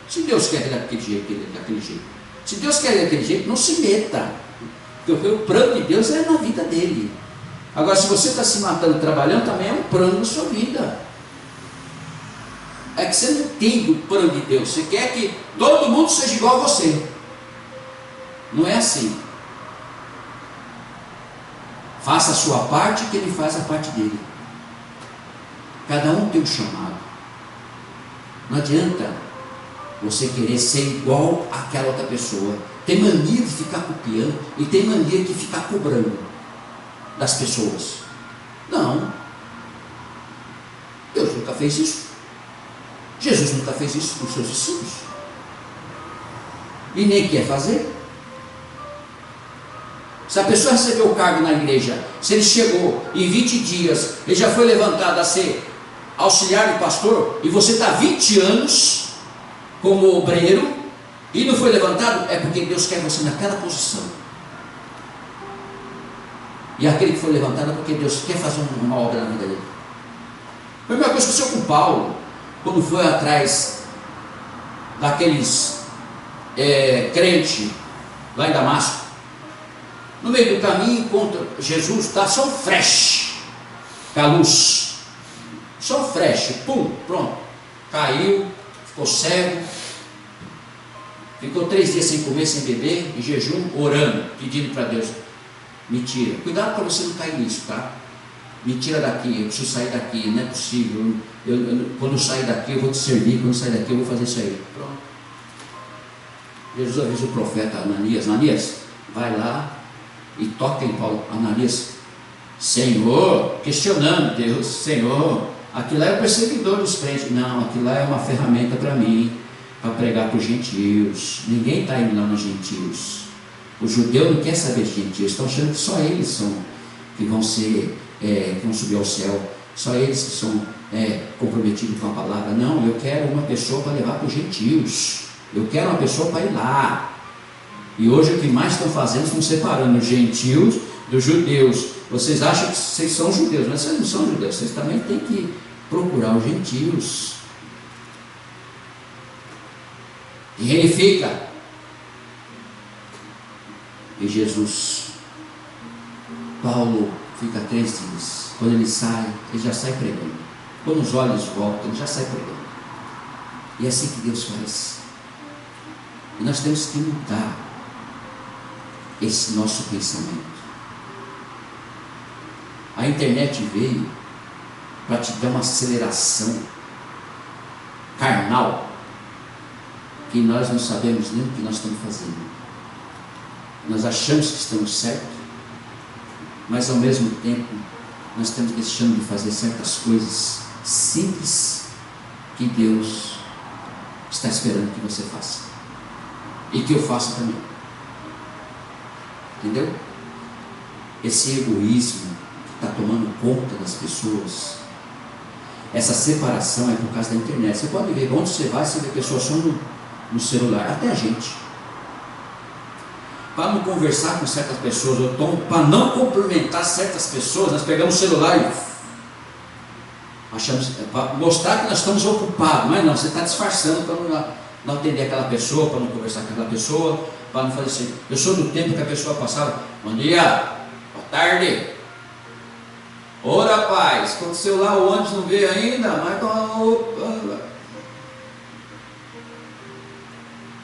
Se Deus quer daquele jeito, ele é daquele jeito. Se Deus quer daquele jeito, não se meta. Porque o plano de Deus é na vida dele. Agora, se você está se matando trabalhando, também é um plano na sua vida. É que você não entende o plano de Deus. Você quer que todo mundo seja igual a você. Não é assim. Faça a sua parte que ele faz a parte dele. Cada um tem um chamado. Não adianta você querer ser igual àquela outra pessoa. Tem mania de ficar copiando e tem mania de ficar cobrando das pessoas. Não. Deus nunca fez isso. Jesus nunca fez isso com os seus discípulos. E nem quer fazer. Se a pessoa recebeu o cargo na igreja, se ele chegou em 20 dias, ele já foi levantado a ser auxiliar de pastor, e você está 20 anos como obreiro, e não foi levantado, é porque Deus quer você naquela posição. E aquele que foi levantado é porque Deus quer fazer uma obra na vida dele. Foi a mesma coisa que aconteceu com Paulo, quando foi atrás daqueles crentes lá em Damasco. No meio do caminho encontra Jesus, dá só um flash com a luz, só um flash, pum, pronto, caiu, ficou cego, ficou 3 dias sem comer, sem beber, em jejum, orando, pedindo para Deus: me tira, cuidado para você não cair nisso, tá? Me tira daqui, eu preciso sair daqui, não é possível, quando eu sair daqui eu vou te servir, quando eu sair daqui eu vou fazer isso aí. Pronto. Jesus avisa o profeta Ananias: Ananias, vai lá e toca em Paulo. Ananias: Senhor, questionando Deus: Senhor, aquilo lá é o perseguidor dos crentes. Não, aquilo lá é uma ferramenta para mim, para pregar para os gentios. Ninguém está indo lá nos gentios. O judeu não quer saber de gentios, estão achando que só eles são que vão ser, que vão subir ao céu, só eles que são comprometidos com a palavra. Não, eu quero uma pessoa para levar para os gentios, eu quero uma pessoa para ir lá. E hoje o que mais estão fazendo, estão separando os gentios dos judeus. Vocês acham que vocês são judeus, mas vocês não são judeus, vocês também têm que procurar os gentios. E ele fica. E Jesus, Paulo fica 3 dias. Quando ele sai, ele já sai pregando. Quando os olhos voltam, ele já sai pregando. E é assim que Deus faz. E nós temos que mudar esse nosso pensamento. A internet veio para te dar uma aceleração carnal, que nós não sabemos nem o que nós estamos fazendo. Nós achamos que estamos certos, mas ao mesmo tempo nós estamos deixando de fazer certas coisas simples que Deus está esperando que você faça e que eu faça também. Entendeu? Esse egoísmo que está tomando conta das pessoas, essa separação é por causa da internet. Você pode ver onde você vai, você vê pessoas só no celular, até a gente. Para não conversar com certas pessoas, ou para não cumprimentar certas pessoas, nós pegamos o celular e achamos, para mostrar que nós estamos ocupados. Mas não, você está disfarçando para não atender aquela pessoa, para não conversar com aquela pessoa, para não fazer assim. Eu sou do tempo que a pessoa passava: bom dia, boa tarde, ô rapaz, aconteceu lá, o ônibus não veio ainda, mas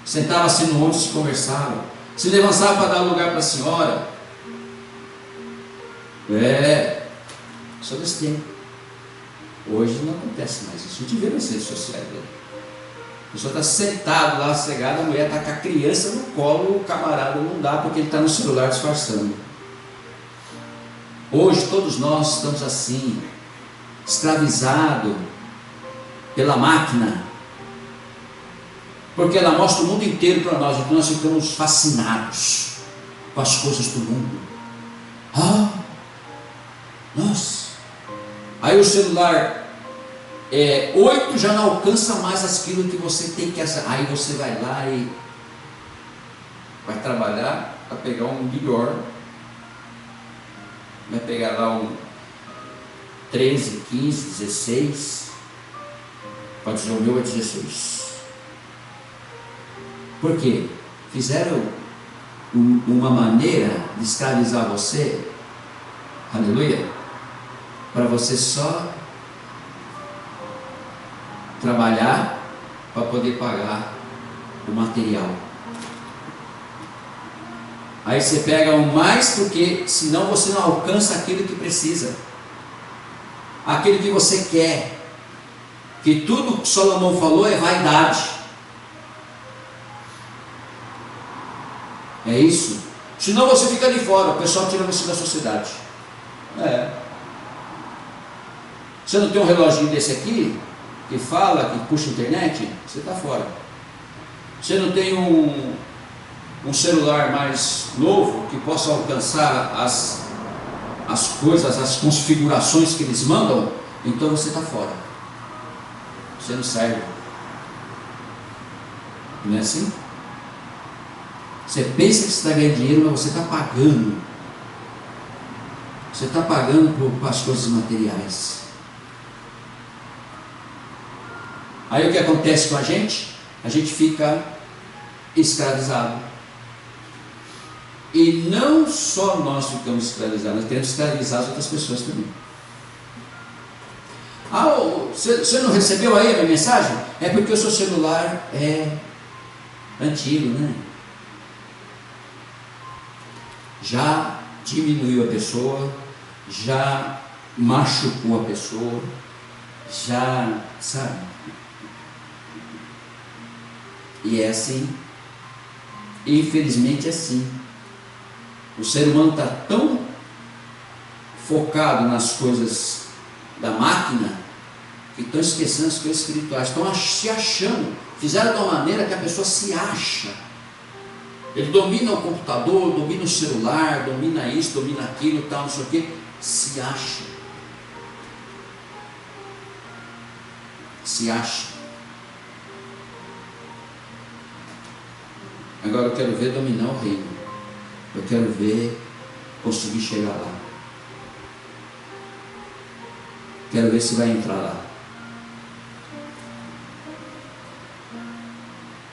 sentava-se no ônibus e conversava. Se levantava para dar lugar para a senhora. Só desse tempo. Hoje não acontece mais isso. A gente vê nas redes sociais. A pessoa está sentado lá, cegada, a mulher está com a criança no colo, o camarada não dá porque ele está no celular disfarçando. Hoje todos nós estamos assim, escravizados pela máquina, porque ela mostra o mundo inteiro para nós, então nós ficamos fascinados com as coisas do mundo. Nossa! Aí o celular 8 já não alcança mais aquilo que você tem que. Aí você vai lá e vai trabalhar para pegar um melhor, vai pegar lá um 13, 15, 16, pode dizer o meu é 16. Por quê? Fizeram uma maneira de escravizar você, aleluia, para você só trabalhar para poder pagar o material. Aí você pega o mais, porque senão você não alcança aquilo que precisa, aquilo que você quer. Que tudo que Salomão falou é vaidade. É isso. Senão você fica de fora, o pessoal tira você da sociedade. Você não tem um reloginho desse aqui, que fala, que puxa a internet, você está fora. Você não tem um celular mais novo, que possa alcançar as coisas, as configurações que eles mandam, então você está fora. Você não serve. Não é assim? Você pensa que você está ganhando dinheiro, mas você está pagando. Você está pagando por as coisas materiais. Aí o que acontece com a gente? A gente fica escravizado. E não só nós ficamos escravizados, nós queremos escravizar as outras pessoas também. Você não recebeu aí a minha mensagem? É porque o seu celular é antigo, né? Já diminuiu a pessoa, já machucou a pessoa, já, sabe? E é assim, infelizmente é assim. O ser humano está tão focado nas coisas da máquina, que estão esquecendo as coisas espirituais, estão se achando, fizeram de uma maneira que a pessoa se acha. Ele domina o computador, domina o celular, domina isso, domina aquilo, tal, não sei o que, se acha. Se acha. Agora eu quero ver dominar o reino. Eu quero ver conseguir chegar lá. Quero ver se vai entrar lá.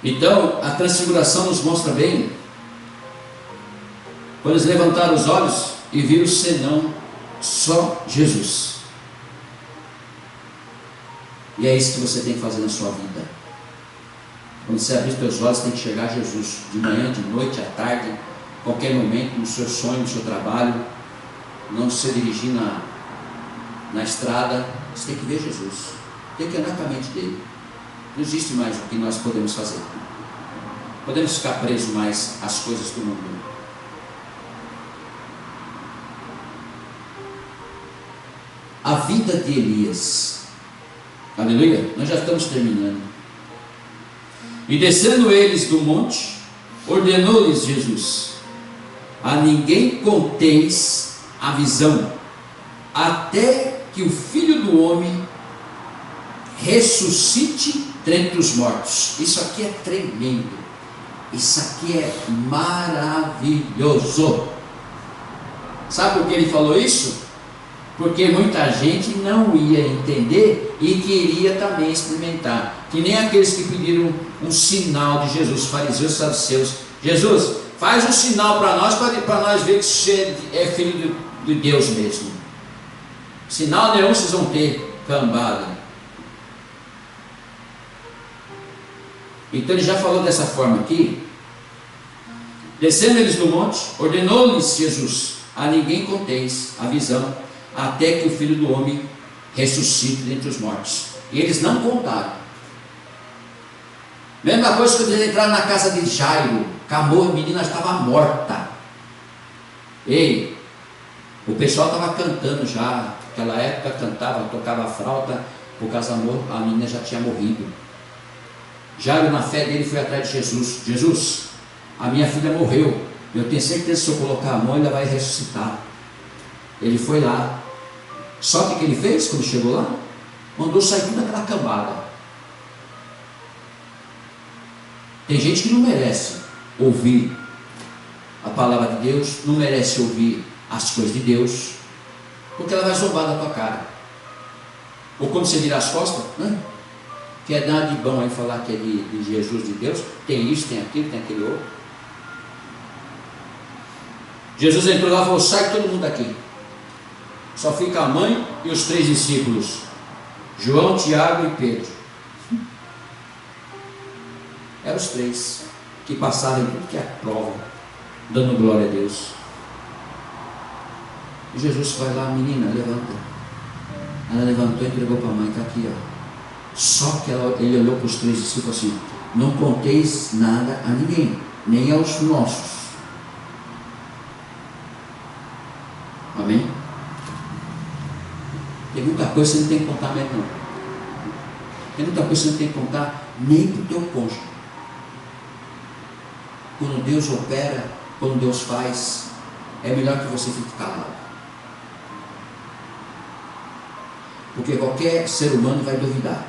Então, a transfiguração nos mostra bem, quando eles levantaram os olhos e viram senão só Jesus. E é isso que você tem que fazer na sua vida. Quando você abrir os seus olhos, tem que chegar a Jesus, de manhã, de noite, à tarde, qualquer momento, no seu sonho, no seu trabalho, não se dirigir na estrada, você tem que ver Jesus, tem que andar com a mente dele. Não existe mais o que nós podemos fazer. Podemos ficar presos mais às coisas do mundo. A vida de Elias. Aleluia. Nós já estamos terminando. E descendo eles do monte, ordenou-lhes Jesus: a ninguém conteis a visão, até que o Filho do Homem ressuscite dentre os mortos. Isso aqui é tremendo. Isso aqui é maravilhoso. Sabe por que ele falou isso? Porque muita gente não ia entender e queria também experimentar. Que nem aqueles que pediram um sinal de Jesus, fariseus e saduceus. Jesus, faz um sinal para nós ver que você é filho de Deus mesmo. Sinal nenhum vocês vão ter, cambada. Então ele já falou dessa forma aqui. Descendo eles do monte, ordenou-lhes Jesus: a ninguém conteis a visão, até que o Filho do Homem ressuscite dentre os mortos. E eles não contaram. Mesma coisa quando eles entraram na casa de Jairo, a menina estava morta. Ei, o pessoal estava cantando já, naquela época cantava, tocava a flauta, por causa do amor, a menina já tinha morrido. Jairo, na fé dele, foi atrás de Jesus. Jesus, a minha filha morreu, eu tenho certeza que se eu colocar a mão, ela vai ressuscitar. Ele foi lá. Só que o que ele fez quando chegou lá? Mandou sair toda aquela cambada. Tem gente que não merece ouvir a palavra de Deus, não merece ouvir as coisas de Deus, porque ela vai zombar da tua cara. Ou quando você virar as costas, né? Quer dar de bom aí falar que é de Jesus, de Deus, tem isso, tem aquilo, tem aquele outro. Jesus entrou lá e falou: sai todo mundo daqui. Só fica a mãe e os 3 discípulos, João, Tiago e Pedro. Eram os 3 que passaram em tudo que é prova. dando glória a Deus. E Jesus vai lá, menina, levanta. Ela levantou e entregou para a mãe, está aqui, ó. Só que ele olhou para os 3 discípulos assim: não conteis nada a ninguém, nem aos nossos. Amém? Tem muita coisa que você não tem que contar mesmo, não. Tem muita coisa que você não tem que contar nem para o teu cônjuge. Quando Deus opera, quando Deus faz, é melhor que você fique calado. Porque qualquer ser humano vai duvidar.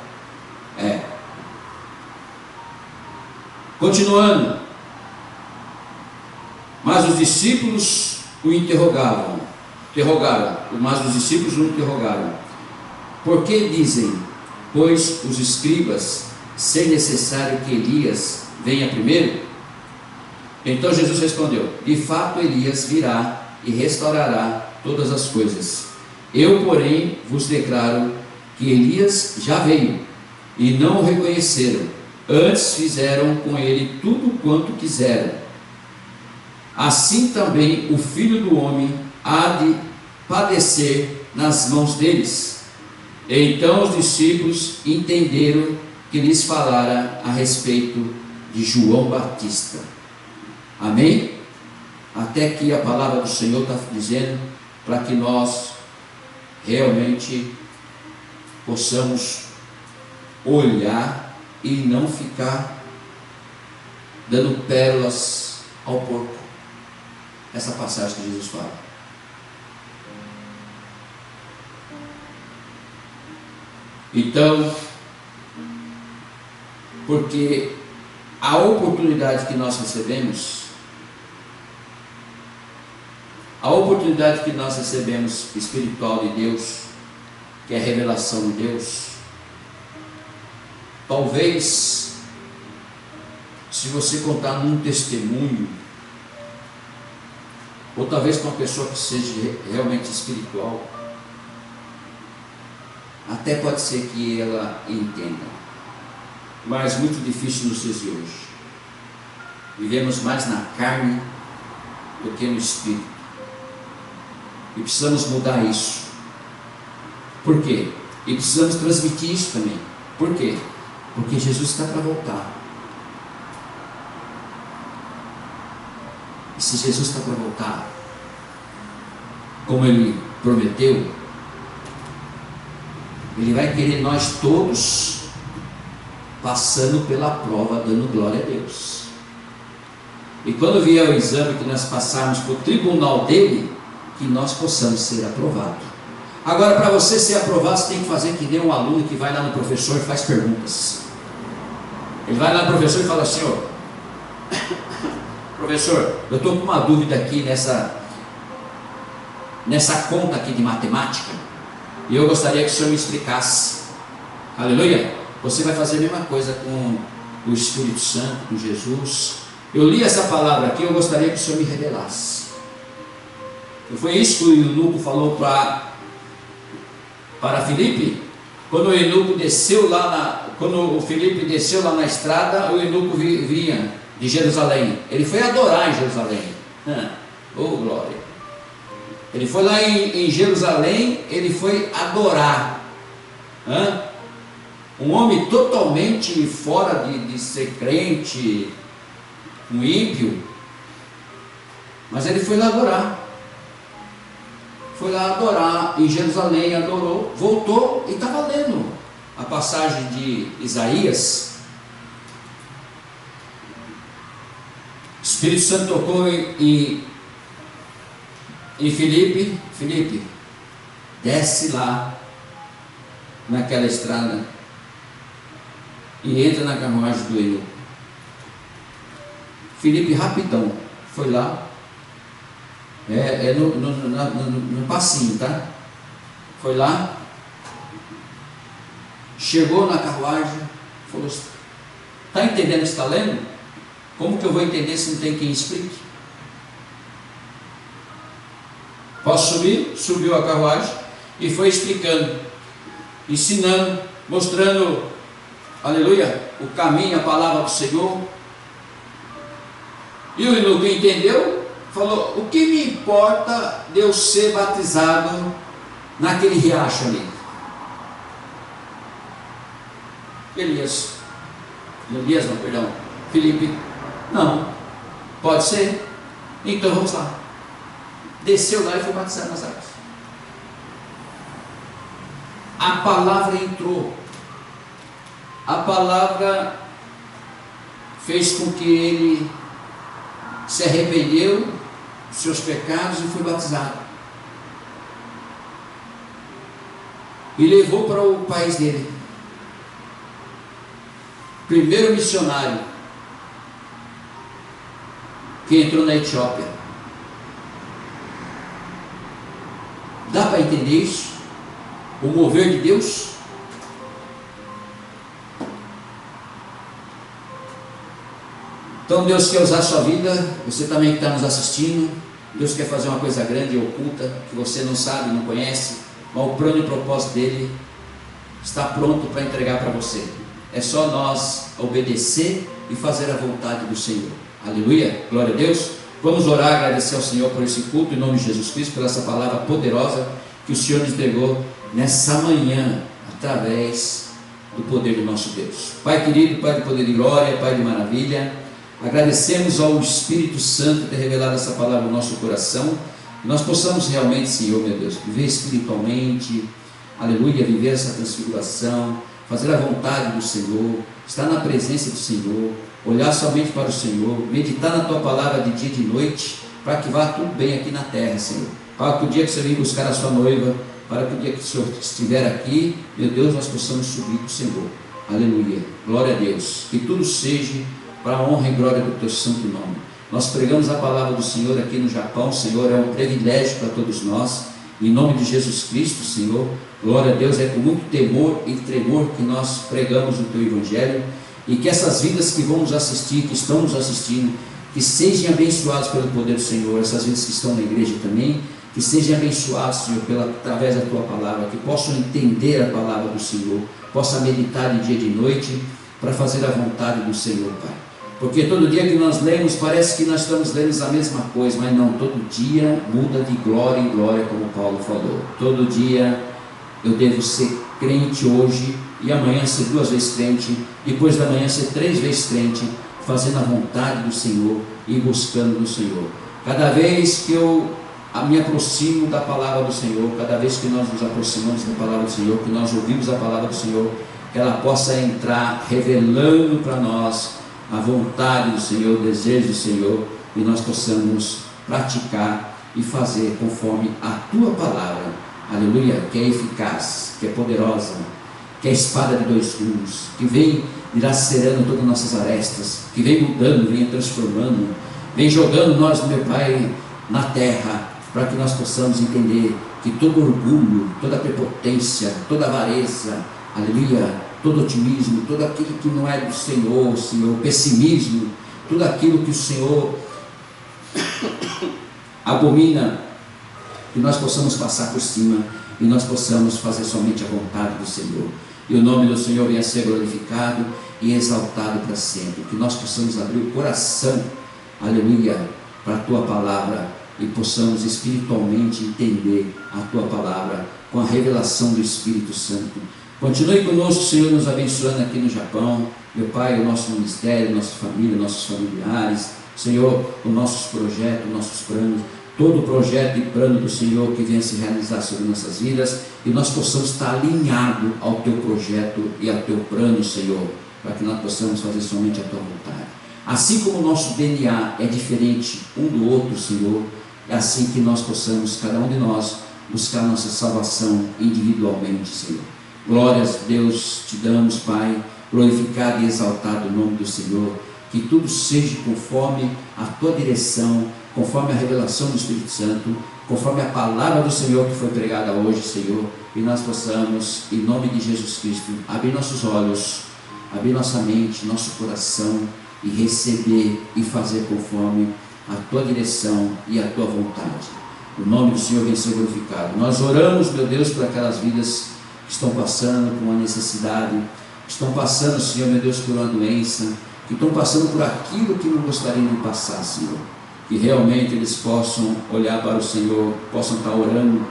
Continuando. Mas os discípulos o interrogaram, mas os discípulos o interrogaram: por que dizem, pois, os escribas, ser necessário que Elias venha primeiro? Então Jesus respondeu: de fato Elias virá e restaurará todas as coisas. Eu, porém, vos declaro que Elias já veio e não o reconheceram, antes fizeram com ele tudo quanto quiseram. Assim também o Filho do Homem há de padecer nas mãos deles. Então os discípulos entenderam que lhes falara a respeito de João Batista. Amém? Até aqui a palavra do Senhor está dizendo para que nós realmente possamos olhar e não ficar dando pérolas ao porco. Essa passagem que Jesus fala. Então, porque a oportunidade que nós recebemos, espiritual de Deus, que é a revelação de Deus, talvez, se você contar num testemunho, ou talvez com uma pessoa que seja realmente espiritual, até pode ser que ela entenda, mas muito difícil nos dias de hoje. Vivemos mais na carne do que no espírito, e precisamos mudar isso. Por quê? E precisamos transmitir isso também. Por quê? Porque Jesus está para voltar. E se Jesus está para voltar, como Ele prometeu, Ele vai querer nós todos passando pela prova, dando glória a Deus. E quando vier o exame, que nós passarmos para o tribunal dele, que nós possamos ser aprovados. Agora, para você ser aprovado, você tem que fazer que nem um aluno que vai lá no professor e faz perguntas. Ele vai lá no professor e fala assim: ó, professor, eu estou com uma dúvida aqui nessa conta aqui de matemática, e eu gostaria que o senhor me explicasse. Aleluia. Você vai fazer a mesma coisa com o Espírito Santo, com Jesus. Eu li essa palavra aqui, eu gostaria que o senhor me revelasse. E foi isso que o eunuco falou para Filipe. Quando o eunuco desceu quando o Filipe desceu lá na estrada, o eunuco vinha de Jerusalém. Ele foi adorar em Jerusalém. Oh, glória! Ele foi lá em Jerusalém, ele foi adorar. Um homem totalmente fora de ser crente, um ímpio, mas ele foi lá adorar. Foi lá adorar em Jerusalém, adorou, voltou e estava lendo a passagem de Isaías. O Espírito Santo tocou em Filipe. Filipe, desce lá naquela estrada e entra na carruagem do eunuco. Filipe rapidão foi lá, no passinho, tá? Foi lá, chegou na carruagem, falou: está entendendo o que está lendo? Como que eu vou entender se não tem quem explique? Posso subir? Subiu a carruagem e foi explicando, ensinando, mostrando, aleluia, o caminho, a palavra do Senhor. E o eunuco entendeu falou: o que me importa de eu ser batizado naquele riacho ali? Felipe, não, pode ser, então vamos lá. Desceu lá e foi batizado nas águas. A palavra entrou, a palavra fez com que ele se arrependeu dos seus pecados e foi batizado, e levou para o país dele. Primeiro missionário que entrou na Etiópia. Dá para entender isso? O mover de Deus? Então Deus quer usar a sua vida. Você também que está nos assistindo, Deus quer fazer uma coisa grande e oculta, que você não sabe, não conhece, mas o plano e propósito dele está pronto para entregar para você. É só nós obedecer e fazer a vontade do Senhor. Aleluia, glória a Deus. Vamos orar, agradecer ao Senhor por esse culto, em nome de Jesus Cristo, por essa palavra poderosa que o Senhor nos entregou nessa manhã, através do poder do nosso Deus. Pai querido, Pai de poder e glória, Pai de maravilha, agradecemos ao Espírito Santo ter revelado essa palavra no nosso coração, que nós possamos realmente, Senhor, meu Deus, viver espiritualmente, aleluia, viver essa transfiguração, fazer a vontade do Senhor, estar na presença do Senhor, olhar somente para o Senhor, meditar na Tua palavra de dia e de noite, para que vá tudo bem aqui na terra, Senhor. Para que o dia que você vir buscar a sua noiva, para que o dia que o Senhor estiver aqui, meu Deus, nós possamos subir com o Senhor. Aleluia, glória a Deus. Que tudo seja para a honra e glória do Teu santo nome. Nós pregamos a palavra do Senhor aqui no Japão, Senhor, é um privilégio para todos nós. Em nome de Jesus Cristo, Senhor, glória a Deus, é com muito temor e tremor que nós pregamos o Teu Evangelho, e que essas vidas que vão nos assistir, que estão nos assistindo, que sejam abençoados pelo poder do Senhor, essas vidas que estão na igreja também, que sejam abençoados, Senhor, através da Tua palavra, que possam entender a palavra do Senhor, possam meditar de dia e de noite, para fazer a vontade do Senhor, Pai. Porque todo dia que nós lemos, parece que nós estamos lendo a mesma coisa, mas não, todo dia muda de glória em glória, como Paulo falou. Todo dia eu devo ser crente hoje, e amanhã ser 2 vezes crente, depois da manhã ser 3 vezes crente, fazendo a vontade do Senhor e buscando no Senhor. Cada vez que eu me aproximo da palavra do Senhor, cada vez que nós nos aproximamos da palavra do Senhor, que nós ouvimos a palavra do Senhor, que ela possa entrar revelando para nós a vontade do Senhor, o desejo do Senhor, e nós possamos praticar e fazer conforme a Tua palavra, aleluia, que é eficaz, que é poderosa, que é a espada de 2 gumes, que vem dilacerando todas as nossas arestas, que vem mudando, vem transformando, vem jogando nós, meu Pai, na terra, para que nós possamos entender que todo orgulho, toda prepotência, toda avareza, aleluia, todo otimismo, tudo aquilo que não é do Senhor, Senhor, pessimismo, tudo aquilo que o Senhor abomina, que nós possamos passar por cima e nós possamos fazer somente a vontade do Senhor, e o nome do Senhor venha a ser glorificado e exaltado para sempre, que nós possamos abrir o coração, aleluia, para a Tua palavra, e possamos espiritualmente entender a Tua palavra com a revelação do Espírito Santo. Continue conosco, Senhor, nos abençoando aqui no Japão, meu Pai, o nosso ministério, nossa família, nossos familiares, Senhor, os nossos projetos, nossos planos, todo o projeto e plano do Senhor que venha se realizar sobre nossas vidas, e nós possamos estar alinhados ao Teu projeto e ao Teu plano, Senhor, para que nós possamos fazer somente a Tua vontade. Assim como o nosso DNA é diferente um do outro, Senhor, é assim que nós possamos, cada um de nós, buscar nossa salvação individualmente, Senhor. Glórias a Deus te damos, Pai, glorificado e exaltado o nome do Senhor, que tudo seja conforme a Tua direção, conforme a revelação do Espírito Santo, conforme a palavra do Senhor que foi pregada hoje, Senhor, e nós possamos, em nome de Jesus Cristo, abrir nossos olhos, abrir nossa mente, nosso coração, e receber e fazer conforme a Tua direção e a Tua vontade. O nome do Senhor vem ser glorificado. Nós oramos, meu Deus, por aquelas vidas que estão passando por uma necessidade, que estão passando, Senhor, meu Deus, por uma doença, que estão passando por aquilo que não gostariam de passar, Senhor. que realmente eles possam olhar para o Senhor, possam estar orando,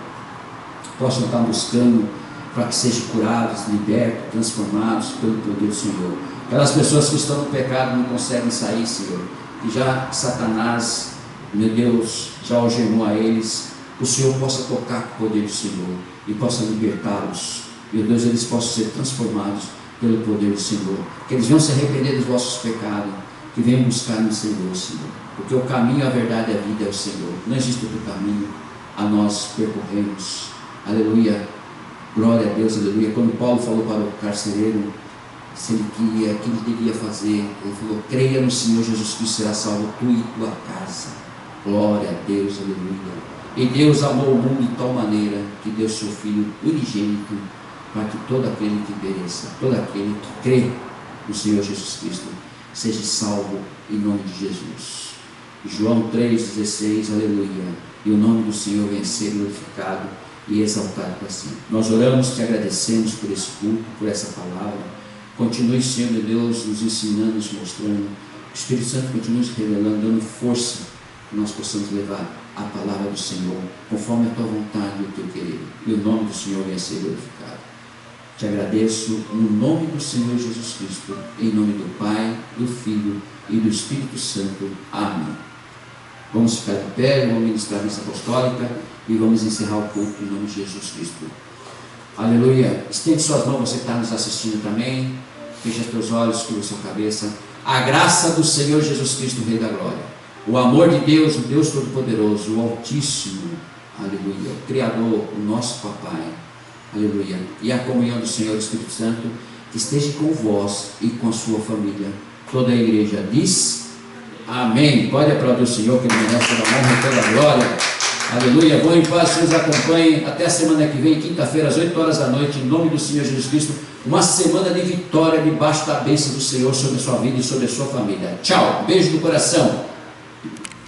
possam estar buscando para que sejam curados, libertos, transformados pelo poder do Senhor. Aquelas pessoas que estão no pecado não conseguem sair, Senhor, que já Satanás, meu Deus, já algemou a eles, que o Senhor possa tocar com o poder do Senhor e possa libertá-los, meu Deus, eles possam ser transformados pelo poder do Senhor, que eles venham se arrepender dos vossos pecados, que venham buscar no Senhor, Senhor, porque o caminho, a verdade e a vida é o Senhor, não existe outro caminho a nós percorrermos. Aleluia, glória a Deus, aleluia. Quando Paulo falou para o carcereiro se ele queria, o que ele devia fazer, ele falou: creia no Senhor Jesus Cristo, será salvo tu e tua casa. Glória a Deus, aleluia. E Deus amou o mundo de tal maneira que deu seu Filho unigênito, para que todo aquele que pereça, todo aquele que crê no Senhor Jesus Cristo, seja salvo em nome de Jesus. João 3,16, aleluia. E o nome do Senhor venha ser glorificado e exaltado para sempre. Nós oramos, te agradecemos por esse culto, por essa palavra. Continue, Senhor meu Deus, nos ensinando, nos mostrando. O Espírito Santo continue nos revelando, dando força, que nós possamos levar a palavra do Senhor, conforme a tua vontade e o teu querer. E o nome do Senhor venha ser glorificado. Te agradeço no nome do Senhor Jesus Cristo, em nome do Pai, do Filho e do Espírito Santo. Amém. Vamos ficar de pé, vamos ministrar a missa apostólica e vamos encerrar o culto em nome de Jesus Cristo. Aleluia. Estende suas mãos, você que está nos assistindo também. Feche os teus olhos, curva a sua cabeça. A graça do Senhor Jesus Cristo, Rei da Glória, o amor de Deus, o Deus Todo-Poderoso, o Altíssimo, aleluia, o Criador, o nosso Papai, aleluia, e a comunhão do Senhor Espírito Santo, que esteja com vós e com a sua família. Toda a igreja diz amém. Pode aplaudir o Senhor, que Ele merece toda a honra e toda a glória. Aleluia. Vão em paz, que nos acompanhem até a semana que vem, quinta-feira, às 8 horas da noite, em nome do Senhor Jesus Cristo. Uma semana de vitória debaixo da bênção do Senhor sobre a sua vida e sobre a sua família. Tchau, beijo do coração.